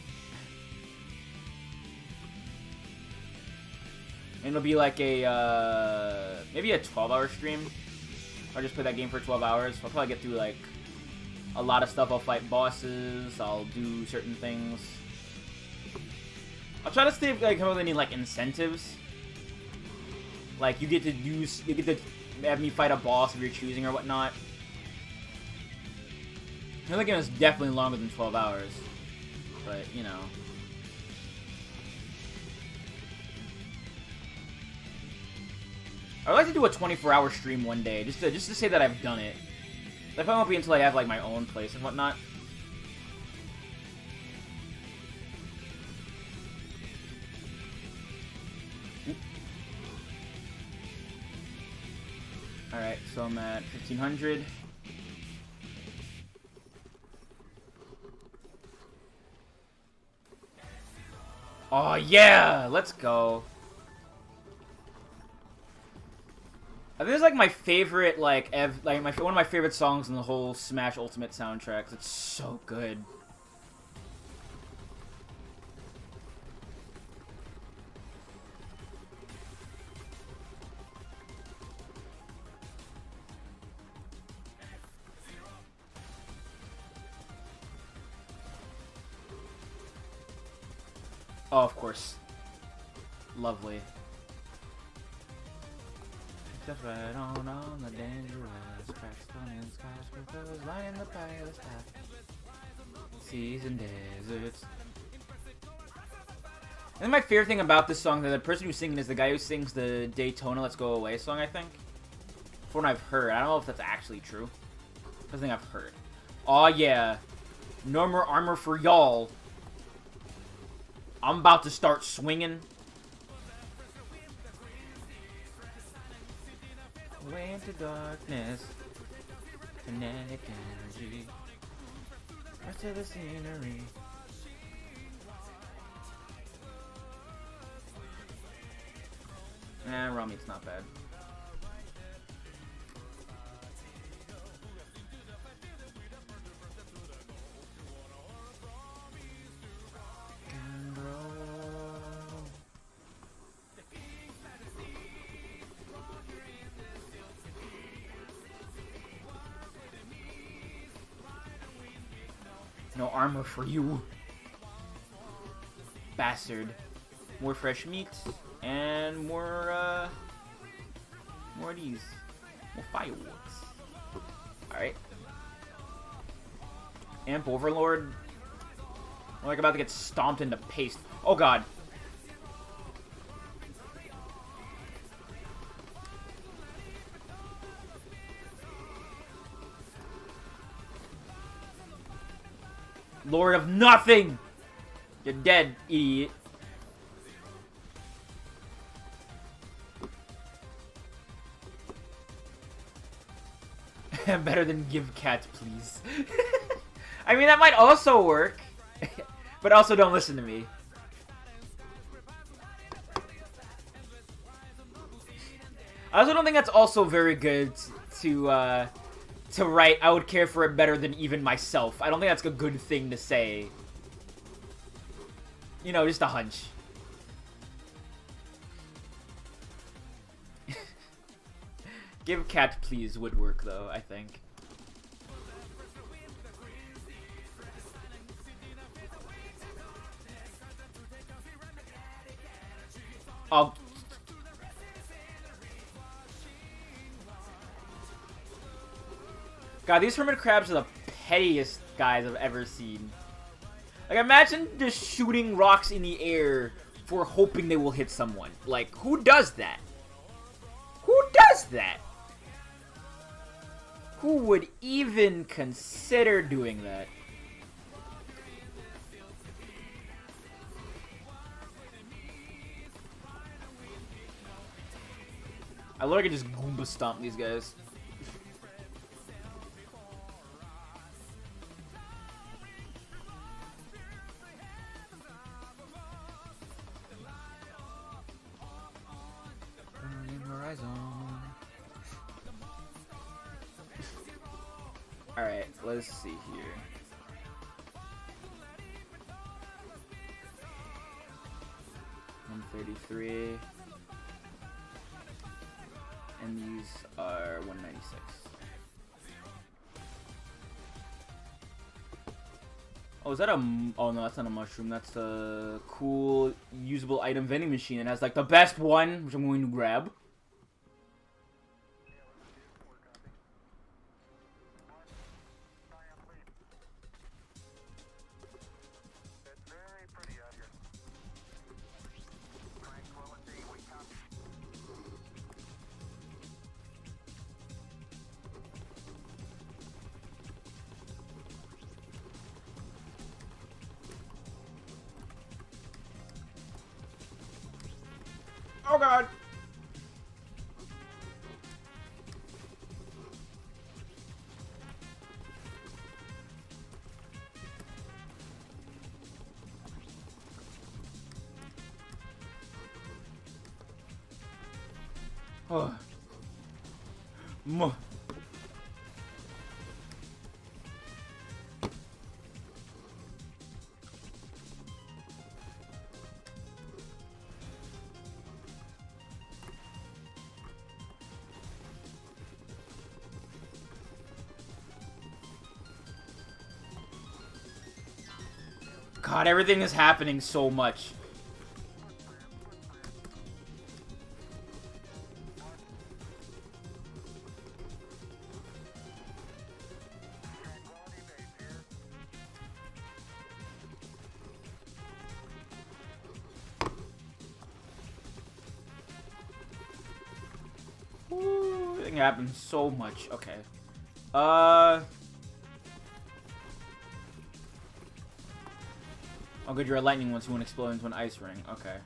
And it'll be like a, maybe a 12-hour stream. I'll just play that game for 12 hours. I'll probably get through, like, a lot of stuff. I'll fight bosses. I'll do certain things. I'll try to stay, like, with any, like, incentives. Like, you get to have me fight a boss of your choosing or whatnot. The other game is definitely longer than 12 hours. But, you know. I'd like to do a 24-hour stream one day, just to say that I've done it. That probably won't be until I have, like, my own place and whatnot. Alright, so I'm at 1500. Oh yeah! Let's go. I think it's like my favorite, like one of my favorite songs in the whole Smash Ultimate soundtrack. It's so good. Oh, of course. Lovely. Just right on the dangerous tracks, stunning skyscrapers, lining the palace path, seas and deserts. And my favorite thing about this song, that the person who's singing is the guy who sings the Daytona Let's Go Away song, I think. From what I've heard. I don't know if that's actually true. That's the thing I've heard. Aw, yeah. No more armor for y'all. I'm about to start swinging. Way into darkness, kinetic energy, rest of the scenery. Raw meat's not bad. No armor for you, bastard. More fresh meat and more of these. More fireworks. Alright. Amp Overlord. I'm like about to get stomped into paste. Oh god. Lord of nothing! You're dead, idiot. Better than give cat, please. I mean, that might also work. But also don't listen to me. I also don't think that's also very good to write, I would care for it better than even myself. I don't think that's a good thing to say. You know, just a hunch. Give cat please would work though, I think. Oh. God, these hermit crabs are the pettiest guys I've ever seen. Like, imagine just shooting rocks in the air for hoping they will hit someone. Like, who does that? Who does that? Who would even consider doing that? I literally could just Goomba stomp these guys. Alright, let's see here. $133. And these are $196. Oh, is that a... Oh, no, that's not a mushroom. That's a cool, usable item vending machine. It has, like, the best one, which I'm going to grab. Oh god! Oh. God, everything is happening so much. Ooh, everything happens so much. Okay. Oh, good, you're a lightning once you want to explode into an ice ring. Okay.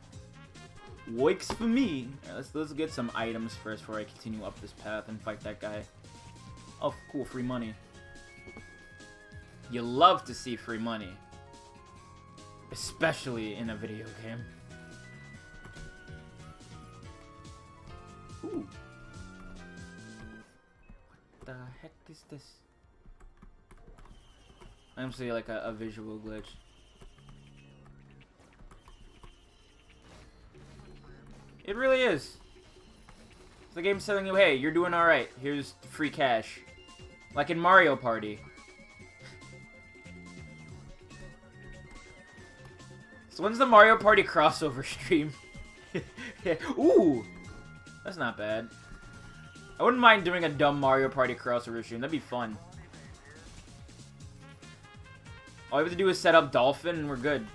Works for me. Right, let's get some items first before I continue up this path and fight that guy. Oh, cool, free money. You love to see free money. Especially in a video game. Ooh. What the heck is this? I'm seeing like a visual glitch. It really is. The game's telling you, hey, you're doing alright. Here's free cash. Like in Mario Party. So when's the Mario Party crossover stream? Ooh! That's not bad. I wouldn't mind doing a dumb Mario Party crossover stream. That'd be fun. All we have to do is set up Dolphin and we're good.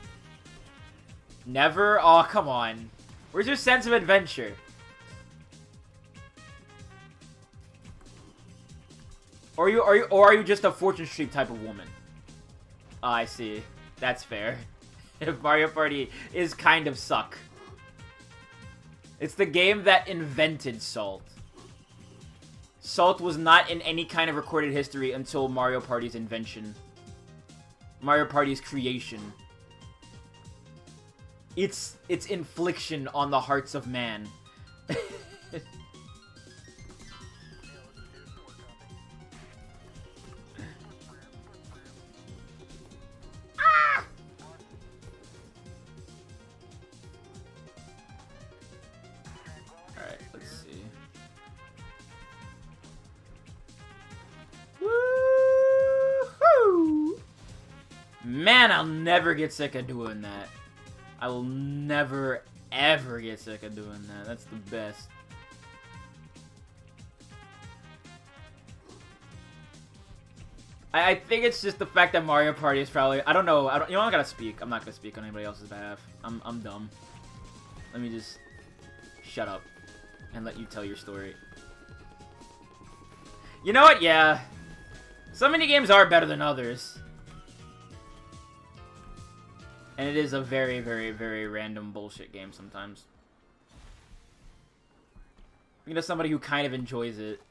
Never? Oh, come on. Where's your sense of adventure? Or are you just a Fortune Street type of woman? Oh, I see. That's fair. If Mario Party is kind of suck. It's the game that invented Salt. Salt was not in any kind of recorded history until Mario Party's invention. Mario Party's creation. Its infliction on the hearts of man. Ah! Alright, let's see. Woo-hoo! Man, I'll never get sick of doing that. I will never, ever get sick of doing that. That's the best. I think it's just the fact that Mario Party is probably... I don't know. You know, I'm not gonna speak. I'm not gonna speak on anybody else's behalf. I'm dumb. Let me just shut up and let you tell your story. You know what? Yeah. Some mini games are better than others. And it is a very, very, very random bullshit game sometimes. You know, somebody who kind of enjoys it.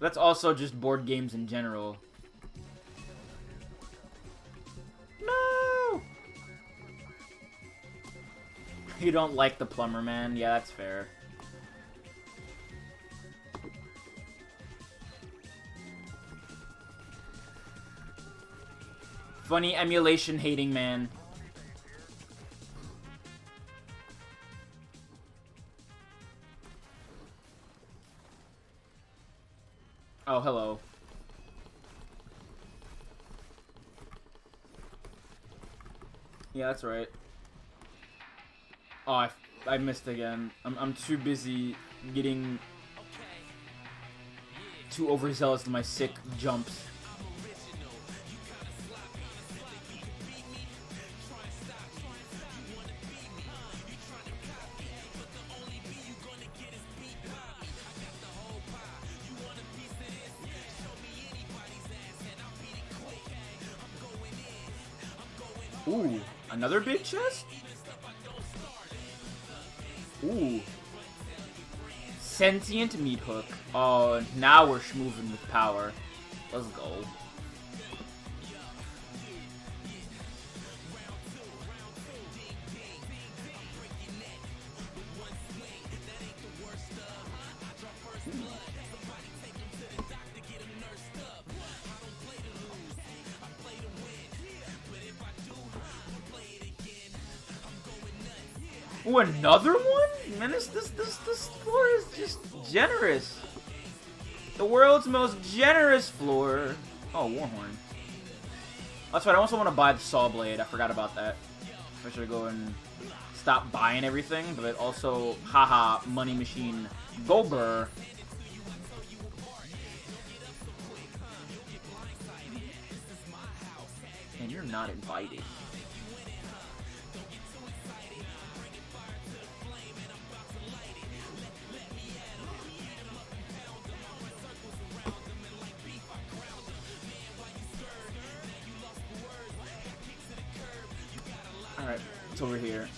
That's also just board games in general. No! You don't like the Plumber Man? Yeah, that's fair. Funny emulation hating man. Oh, hello. Yeah, that's right. Oh, I missed again. I'm too busy getting too overzealous with my sick jumps. Ooh, another big chest? Ooh. Sentient meat hook. Oh, now we're schmoovin' with power. Let's go. Ooh, another one? Man, this floor is just generous. The world's most generous floor. Oh, Warhorn. That's right, I also want to buy the Saw Blade. I forgot about that. I should go and stop buying everything, but also, haha, money machine. Gober. And you're not invited. Alright, it's over here.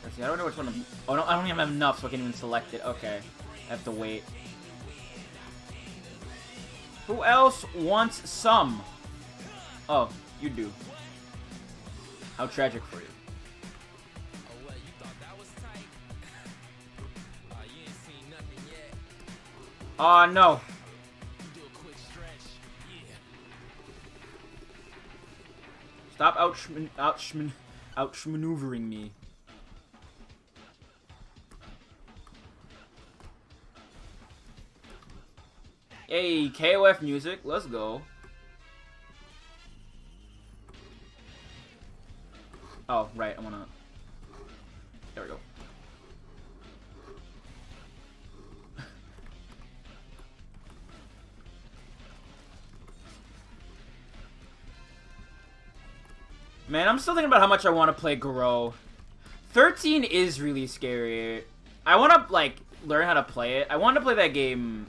Let's see, I don't know which one I'm... Oh, no, I don't even have enough, so I can't even select it. Okay, I have to wait. Who else wants some? Oh, you do. How tragic for you. Oh, no. Stop outmaneuvering me. Hey, KOF music. Let's go. Oh, right, I wanna... There we go. Man, I'm still thinking about how much I want to play Garou. 13 is really scary. I want to, like, learn how to play it. I want to play that game,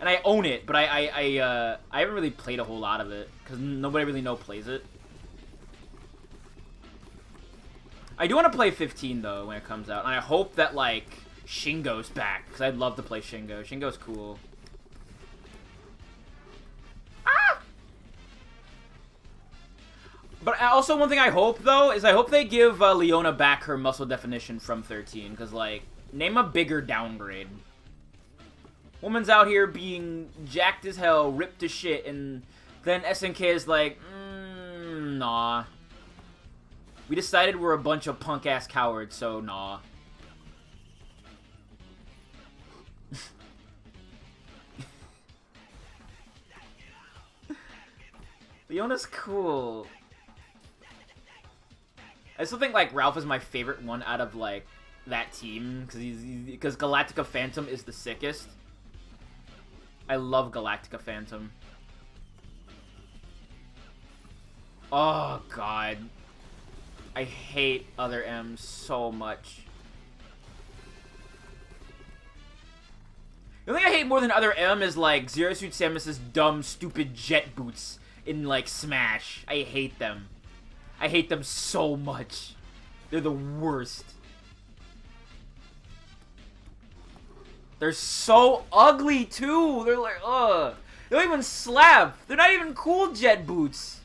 and I own it, but I haven't really played a whole lot of it, because nobody really plays it. I do want to play 15, though, when it comes out. And I hope that, like, Shingo's back. Because I'd love to play Shingo. Shingo's cool. Ah! But also, one thing I hope, though, is I hope they give Leona back her muscle definition from 13. Because, like, name a bigger downgrade. Woman's out here being jacked as hell, ripped to shit, and then SNK is like, nah. We decided we're a bunch of punk-ass cowards, so nah. Leona's cool. I still think like Ralph is my favorite one out of like that team because Galactica Phantom is the sickest. I love Galactica Phantom. Oh god, I hate other M's so much. The only thing I hate more than other M is like Zero Suit Samus's dumb, stupid jet boots in like Smash. I hate them. I hate them so much. They're the worst. They're so ugly too. They're like, ugh. They don't even slap. They're not even cool jet boots.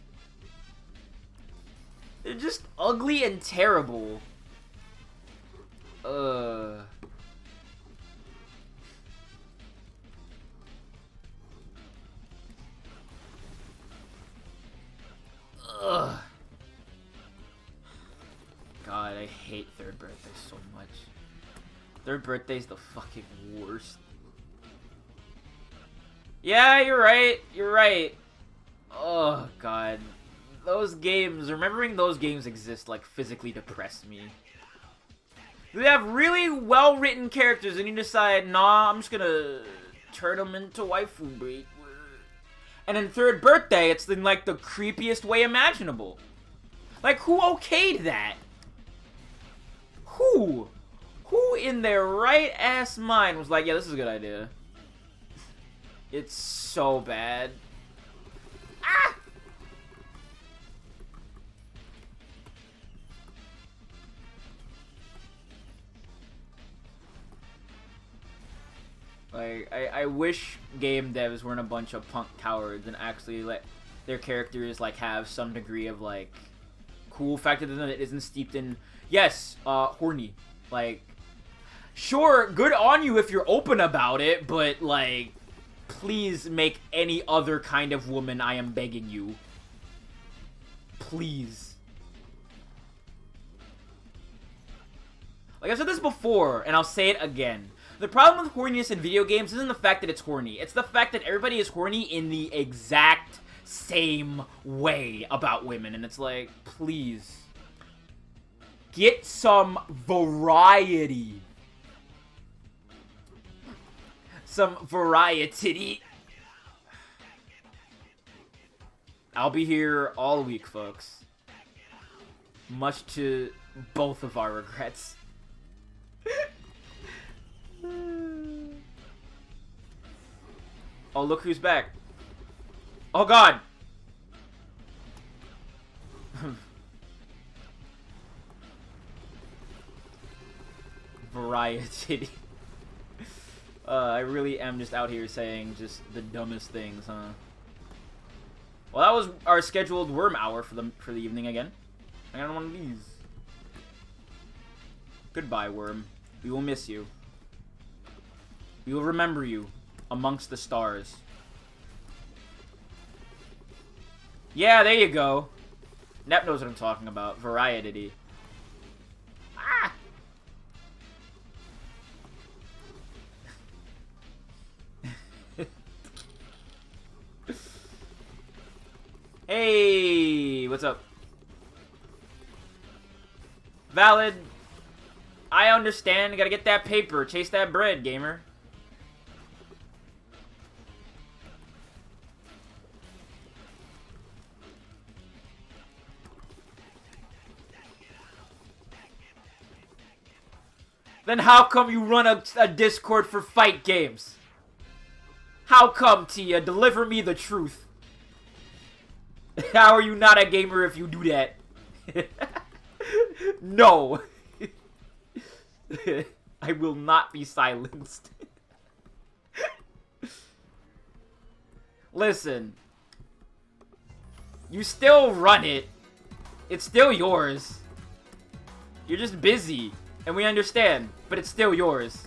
They're just ugly and terrible. Ugh. Ugh. God, I hate Third Birthday so much. Third Birthday's the fucking worst. Yeah, you're right. You're right. Oh, God. Those games, remembering those games exist, like, physically depress me. They have really well-written characters, and you decide, nah, I'm just gonna turn them into waifu bait. And in Third Birthday, it's in, like, the creepiest way imaginable. Like, who okayed that? Who? Who in their right-ass mind was like, yeah, this is a good idea? It's so bad. Ah! Like, I wish game devs weren't a bunch of punk cowards and actually let their characters, like, have some degree of, like, cool factor to them that isn't steeped in, yes, horny. Like, sure, good on you if you're open about it, but, like, please make any other kind of woman, I am begging you. Please. Like, I've said this before, and I'll say it again. The problem with horniness in video games isn't the fact that it's horny. It's the fact that everybody is horny in the exact same way about women. And it's like, please. Get some variety. Some variety. I'll be here all week, folks. Much to both of our regrets. Oh, look who's back. Oh, God. Variety. I really am just out here saying just the dumbest things, huh? Well, that was our scheduled worm hour for the evening again. I got one of these. Goodbye, worm. We will miss you. We will remember you amongst the stars. Yeah, there you go. Nep knows what I'm talking about. Variety. Ah! Hey, what's up? Valid. I understand. You gotta get that paper. Chase that bread, gamer. Then how come you run a Discord for fight games? How come, Tia? Deliver me the truth. How are you not a gamer if you do that? No. I will not be silenced. Listen. You still run it. It's still yours. You're just busy. And we understand. But it's still yours.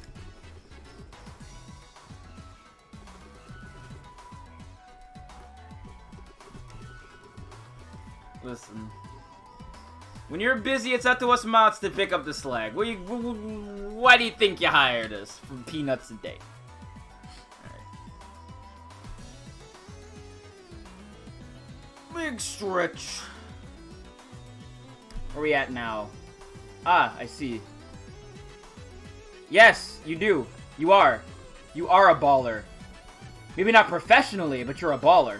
Listen. When you're busy, it's up to us mods to pick up the slack. Why do you think you hired us? For peanuts a day. Alright. big stretch. Where are we at now? Ah, I see. Yes, you do. You are. You are a baller. Maybe not professionally, but you're a baller.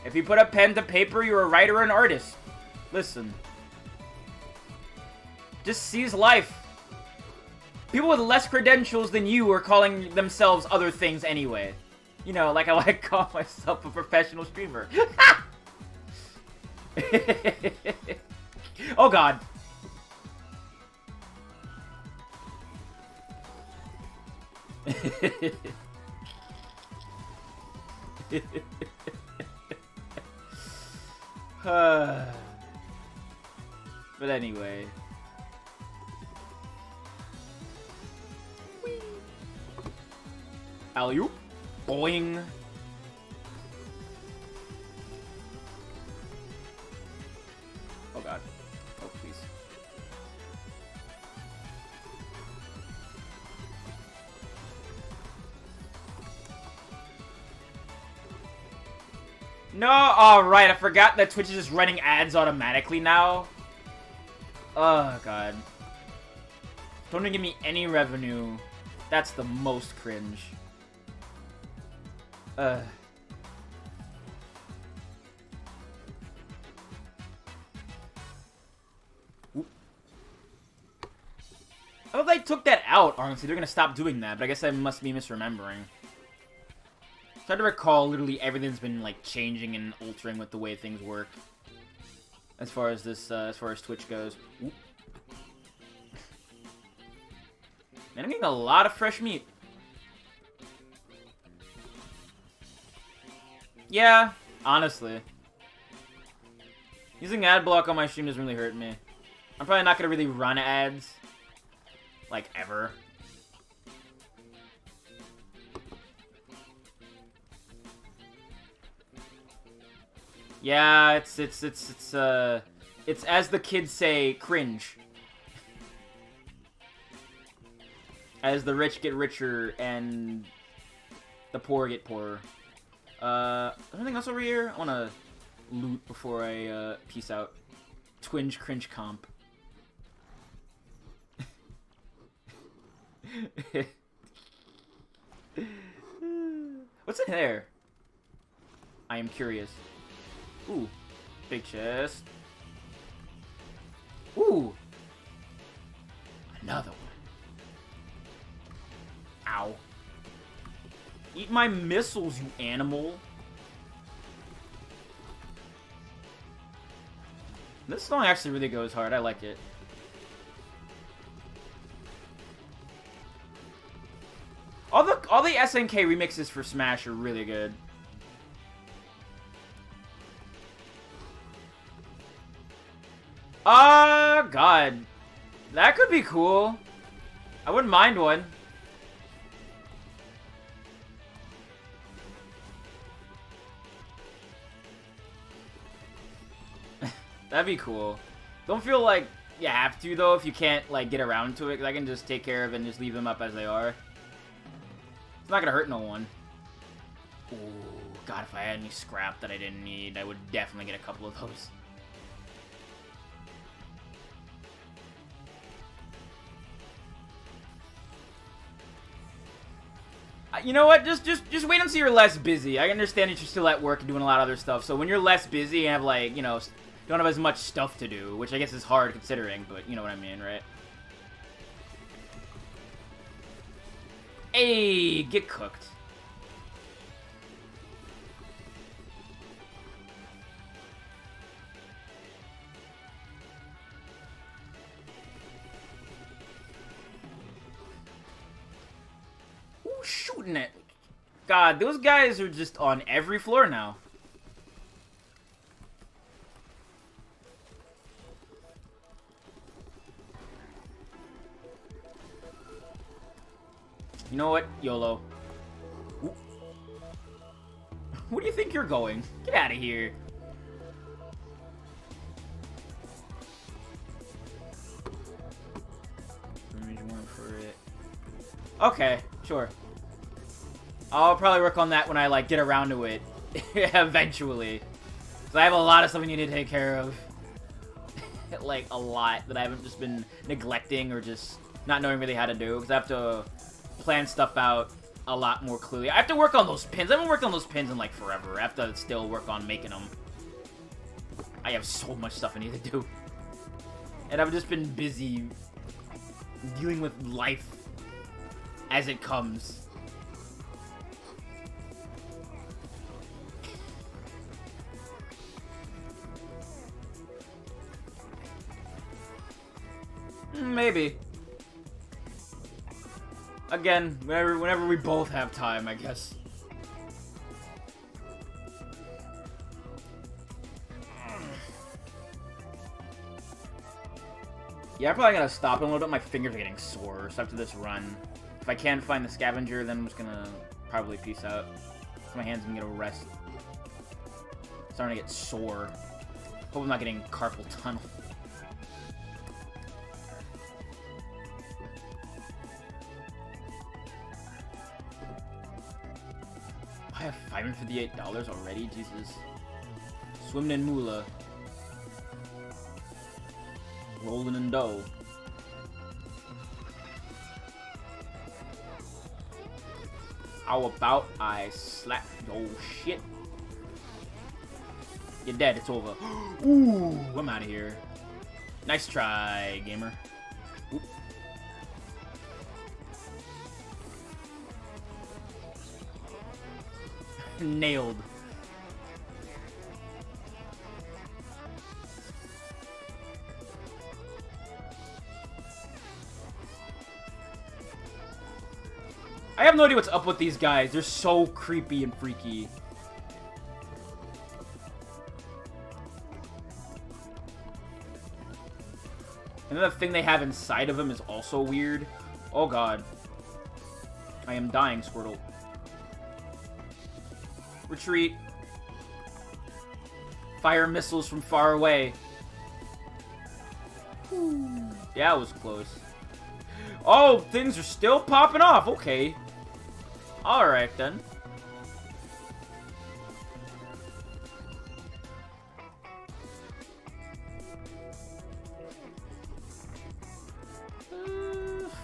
If you put a pen to paper, you're a writer or an artist. Listen. Just seize life. People with less credentials than you are calling themselves other things anyway. You know, like I like to call myself a professional streamer. Oh god. But anyway. Alley-oop. Boing. Oh god. Oh please. No, alright, I forgot that Twitch is just running ads automatically now. Oh god. Don't even give me any revenue. That's the most cringe. I thought they took that out, honestly. They're gonna stop doing that, but I guess I must be misremembering. Try to recall literally everything's been like changing and altering with the way things work. As far as this, as far as Twitch goes. Oop. Man, I'm getting a lot of fresh meat. Yeah, honestly. Using ad block on my stream doesn't really hurt me. I'm probably not gonna really run ads. Like, ever. Yeah, it's as the kids say, cringe. As the rich get richer and the poor get poorer. Anything else over here? I wanna loot before I, peace out. Twinge cringe comp. What's in there? I am curious. Ooh. Big chest. Ooh. Another one. Ow. Eat my missiles, you animal. This song actually really goes hard. I like it. All the SNK remixes for Smash are really good. God. That could be cool. I wouldn't mind one. That'd be cool. Don't feel like you have to, though, if you can't, like, get around to it. 'Cause I can just take care of it and just leave them up as they are. It's not gonna hurt no one. Ooh, God, if I had any scrap that I didn't need, I would definitely get a couple of those. You know what? Just wait until you're less busy. I understand that you're still at work and doing a lot of other stuff. So when you're less busy and have, like, you know, don't have as much stuff to do, which I guess is hard considering, but you know what I mean, right? Hey, get cooked. Ooh, shooting it. God, those guys are just on every floor now. You know what? YOLO. Ooh. Where do you think you're going? Get out of here. For it. Okay, sure. I'll probably work on that when I, like, get around to it. Eventually. So I have a lot of stuff I need to take care of. Like, a lot that I haven't just been neglecting or just not knowing really how to do. Because I have to plan stuff out a lot more clearly. I have to work on those pins. I haven't worked on those pins in, like, forever. I have to still work on making them. I have so much stuff I need to do. And I've just been busy dealing with life as it comes. Maybe. Again, whenever we both have time, I guess. Yeah, I'm probably gonna stop in a little bit. My fingers are getting sore, so after this run, if I can find the scavenger, then I'm just gonna probably peace out. So my hands can get a rest. Starting to get sore. Hope I'm not getting carpal tunnel. I have $558 already? Jesus. Swimming in moolah. Rolling in dough. How about I slap your shit? You're dead, it's over. Ooh, I'm out of here. Nice try, gamer. Oop. Nailed. I have no idea what's up with these guys. They're so creepy and freaky. And then the thing they have inside of them is also weird. Oh god. I am dying, Squirtle. Retreat. Fire missiles from far away. Yeah, it was close. Oh, things are still popping off. Okay. Alright, then.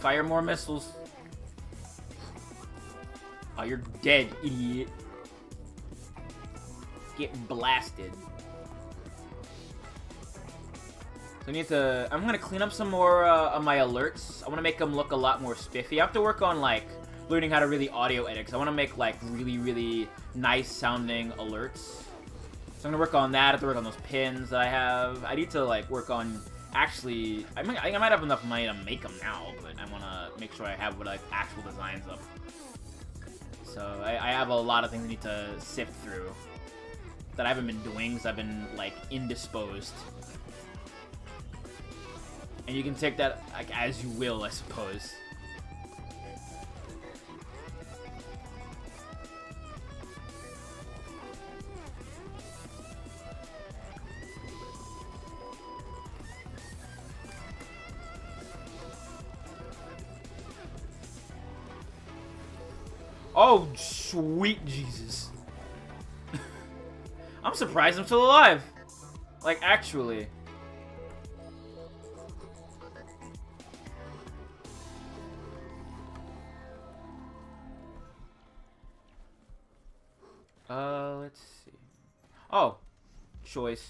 Fire more missiles. Oh, you're dead, idiot. Get blasted. So I need to... I'm gonna clean up some more of my alerts. I want to make them look a lot more spiffy. I have to work on, like, learning how to really audio edit. Cause I want to make, like, really, really nice sounding alerts. So I'm gonna work on that. I have to work on those pins that I have. I need to, like, work on... Actually, I think I might have enough money to make them now, but I want to make sure I have, like, actual designs up. So I have a lot of things I need to sift through that I haven't been doing because I've been, like, indisposed. And you can take that, like, as you will, I suppose. Oh, sweet Jesus. I'm surprised I'm still alive. Like, actually. Let's see. Oh, choice.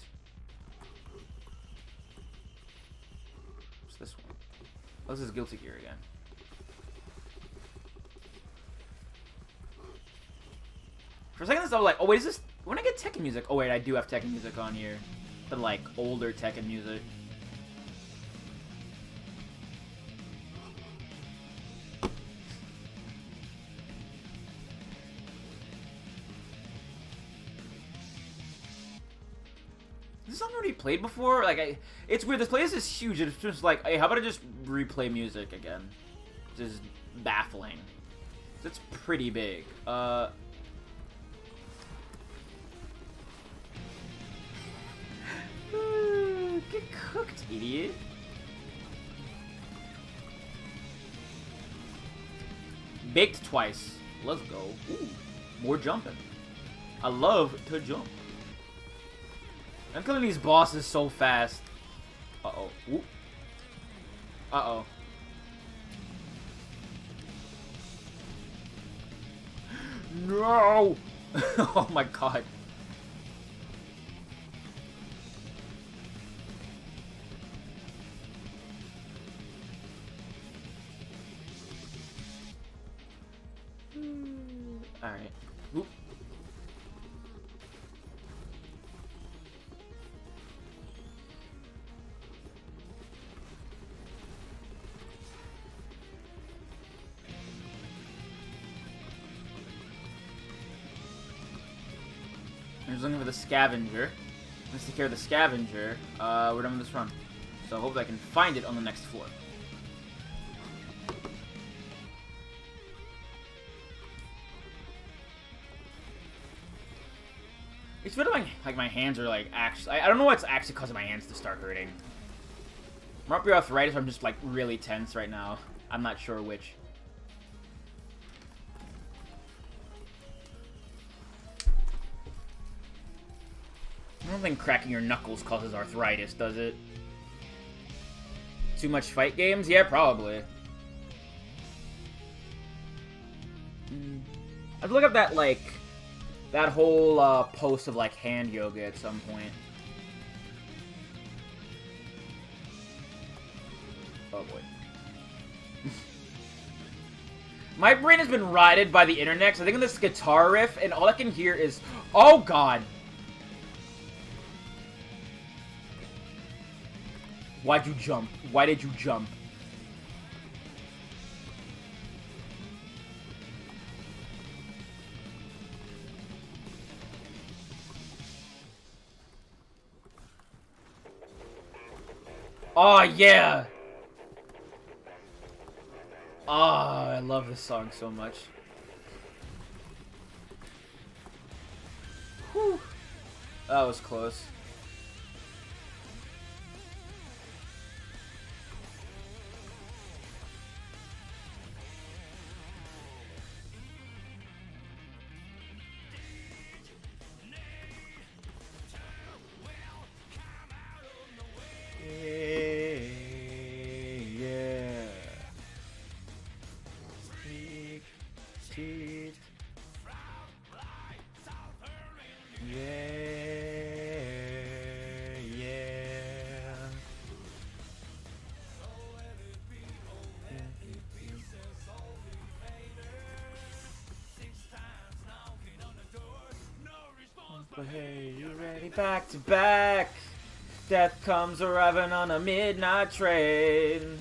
What's this one? Oh, this is Guilty Gear again. For a second, I was like, oh wait, is this... When I get Tekken music... Oh wait, I do have Tekken music on here. The, like, older Tekken music. Is this something already played before? Like, it's weird. This playlist is huge. It's just like, hey, how about I just replay music again? Just baffling. It's pretty big. Get cooked, idiot. Baked twice. Let's go. Ooh, more jumping. I love to jump. I'm killing these bosses so fast. Uh-oh. Ooh. Uh-oh. No! Oh my god. Alright. Oop. I'm just looking for the scavenger. Let's take care of the scavenger. We're done with this run. So hopefully I can find it on the next floor. It's feeling like my hands are like actually. I don't know what's actually causing my hands to start hurting. Might be arthritis, or I'm just like really tense right now. I'm not sure which. I don't think cracking your knuckles causes arthritis, does it? Too much fight games? Yeah, probably. I'd look up that, like, that whole post of, like, hand yoga at some point. Oh, boy. My brain has been rotted by the internet, because I think of this guitar riff, and all I can hear is, oh, God. Why'd you jump? Why did you jump? Oh, yeah! Oh, I love this song so much. Whew. That was close. But hey, you ready? Back to back. Death comes arriving on a midnight train.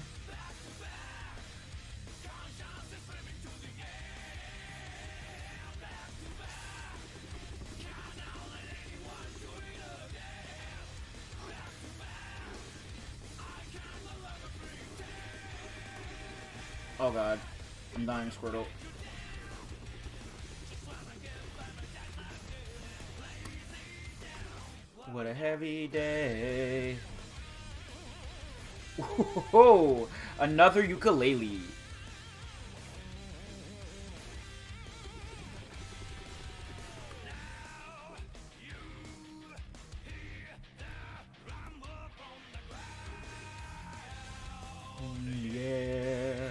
Oh god. I'm dying, Squirtle. What a heavy day. Whoa! Another ukulele. Yeah.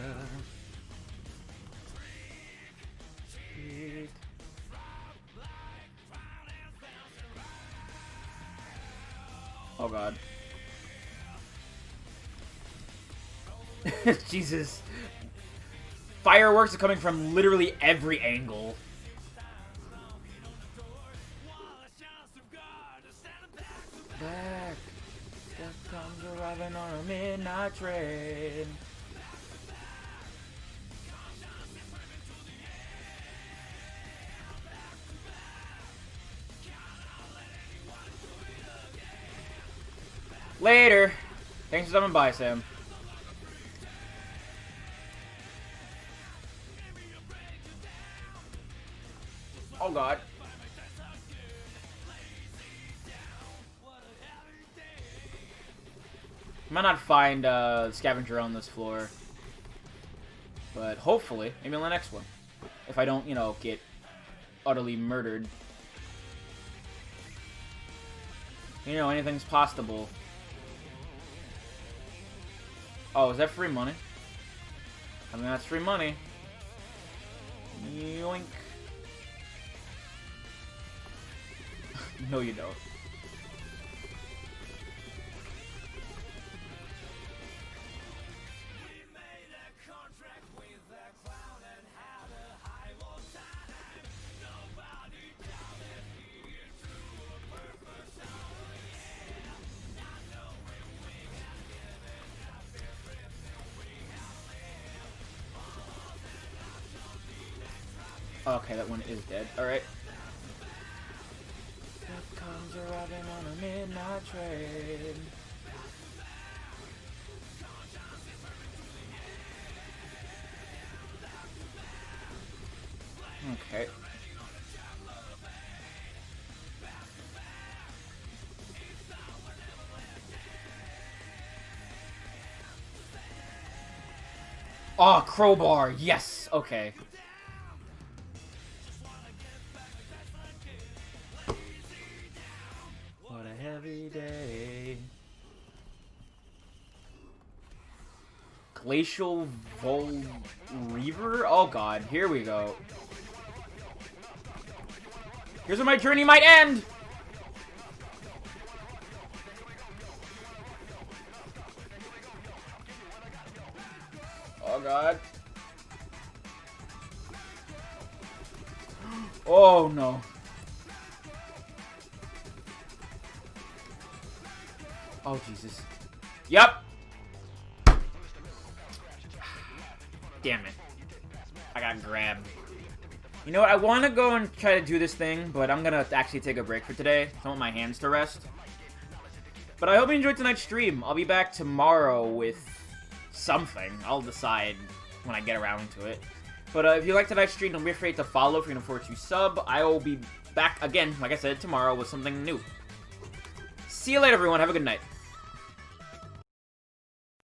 Oh god. Jesus. Fireworks are coming from literally every angle. Back. Death comes arriving on a midnight train. Later. Thanks for stopping by, Sam. Oh god. Might not find scavenger on this floor, but hopefully, maybe on the next one. If I don't, you know, get utterly murdered. You know, anything's possible. Oh, is that free money? I mean, that's free money. Yoink. No, you don't. Okay, that one is dead. Alright. Here comes a robin on a midnight train. Okay. Oh, crowbar. Yes. Okay. What a heavy day. Glacial Reaver? Oh god, here we go. Here's where my journey might end! Oh god. Oh no. Oh Jesus. Yep! Damn it. I got grabbed. You know what? I want to go and try to do this thing, but I'm going to actually take a break for today. I want my hands to rest. But I hope you enjoyed tonight's stream. I'll be back tomorrow with something. I'll decide when I get around to it. But if you like tonight's stream, don't be afraid to follow if you're going to sub. I will be back again, like I said, tomorrow with something new. See you later, everyone. Have a good night.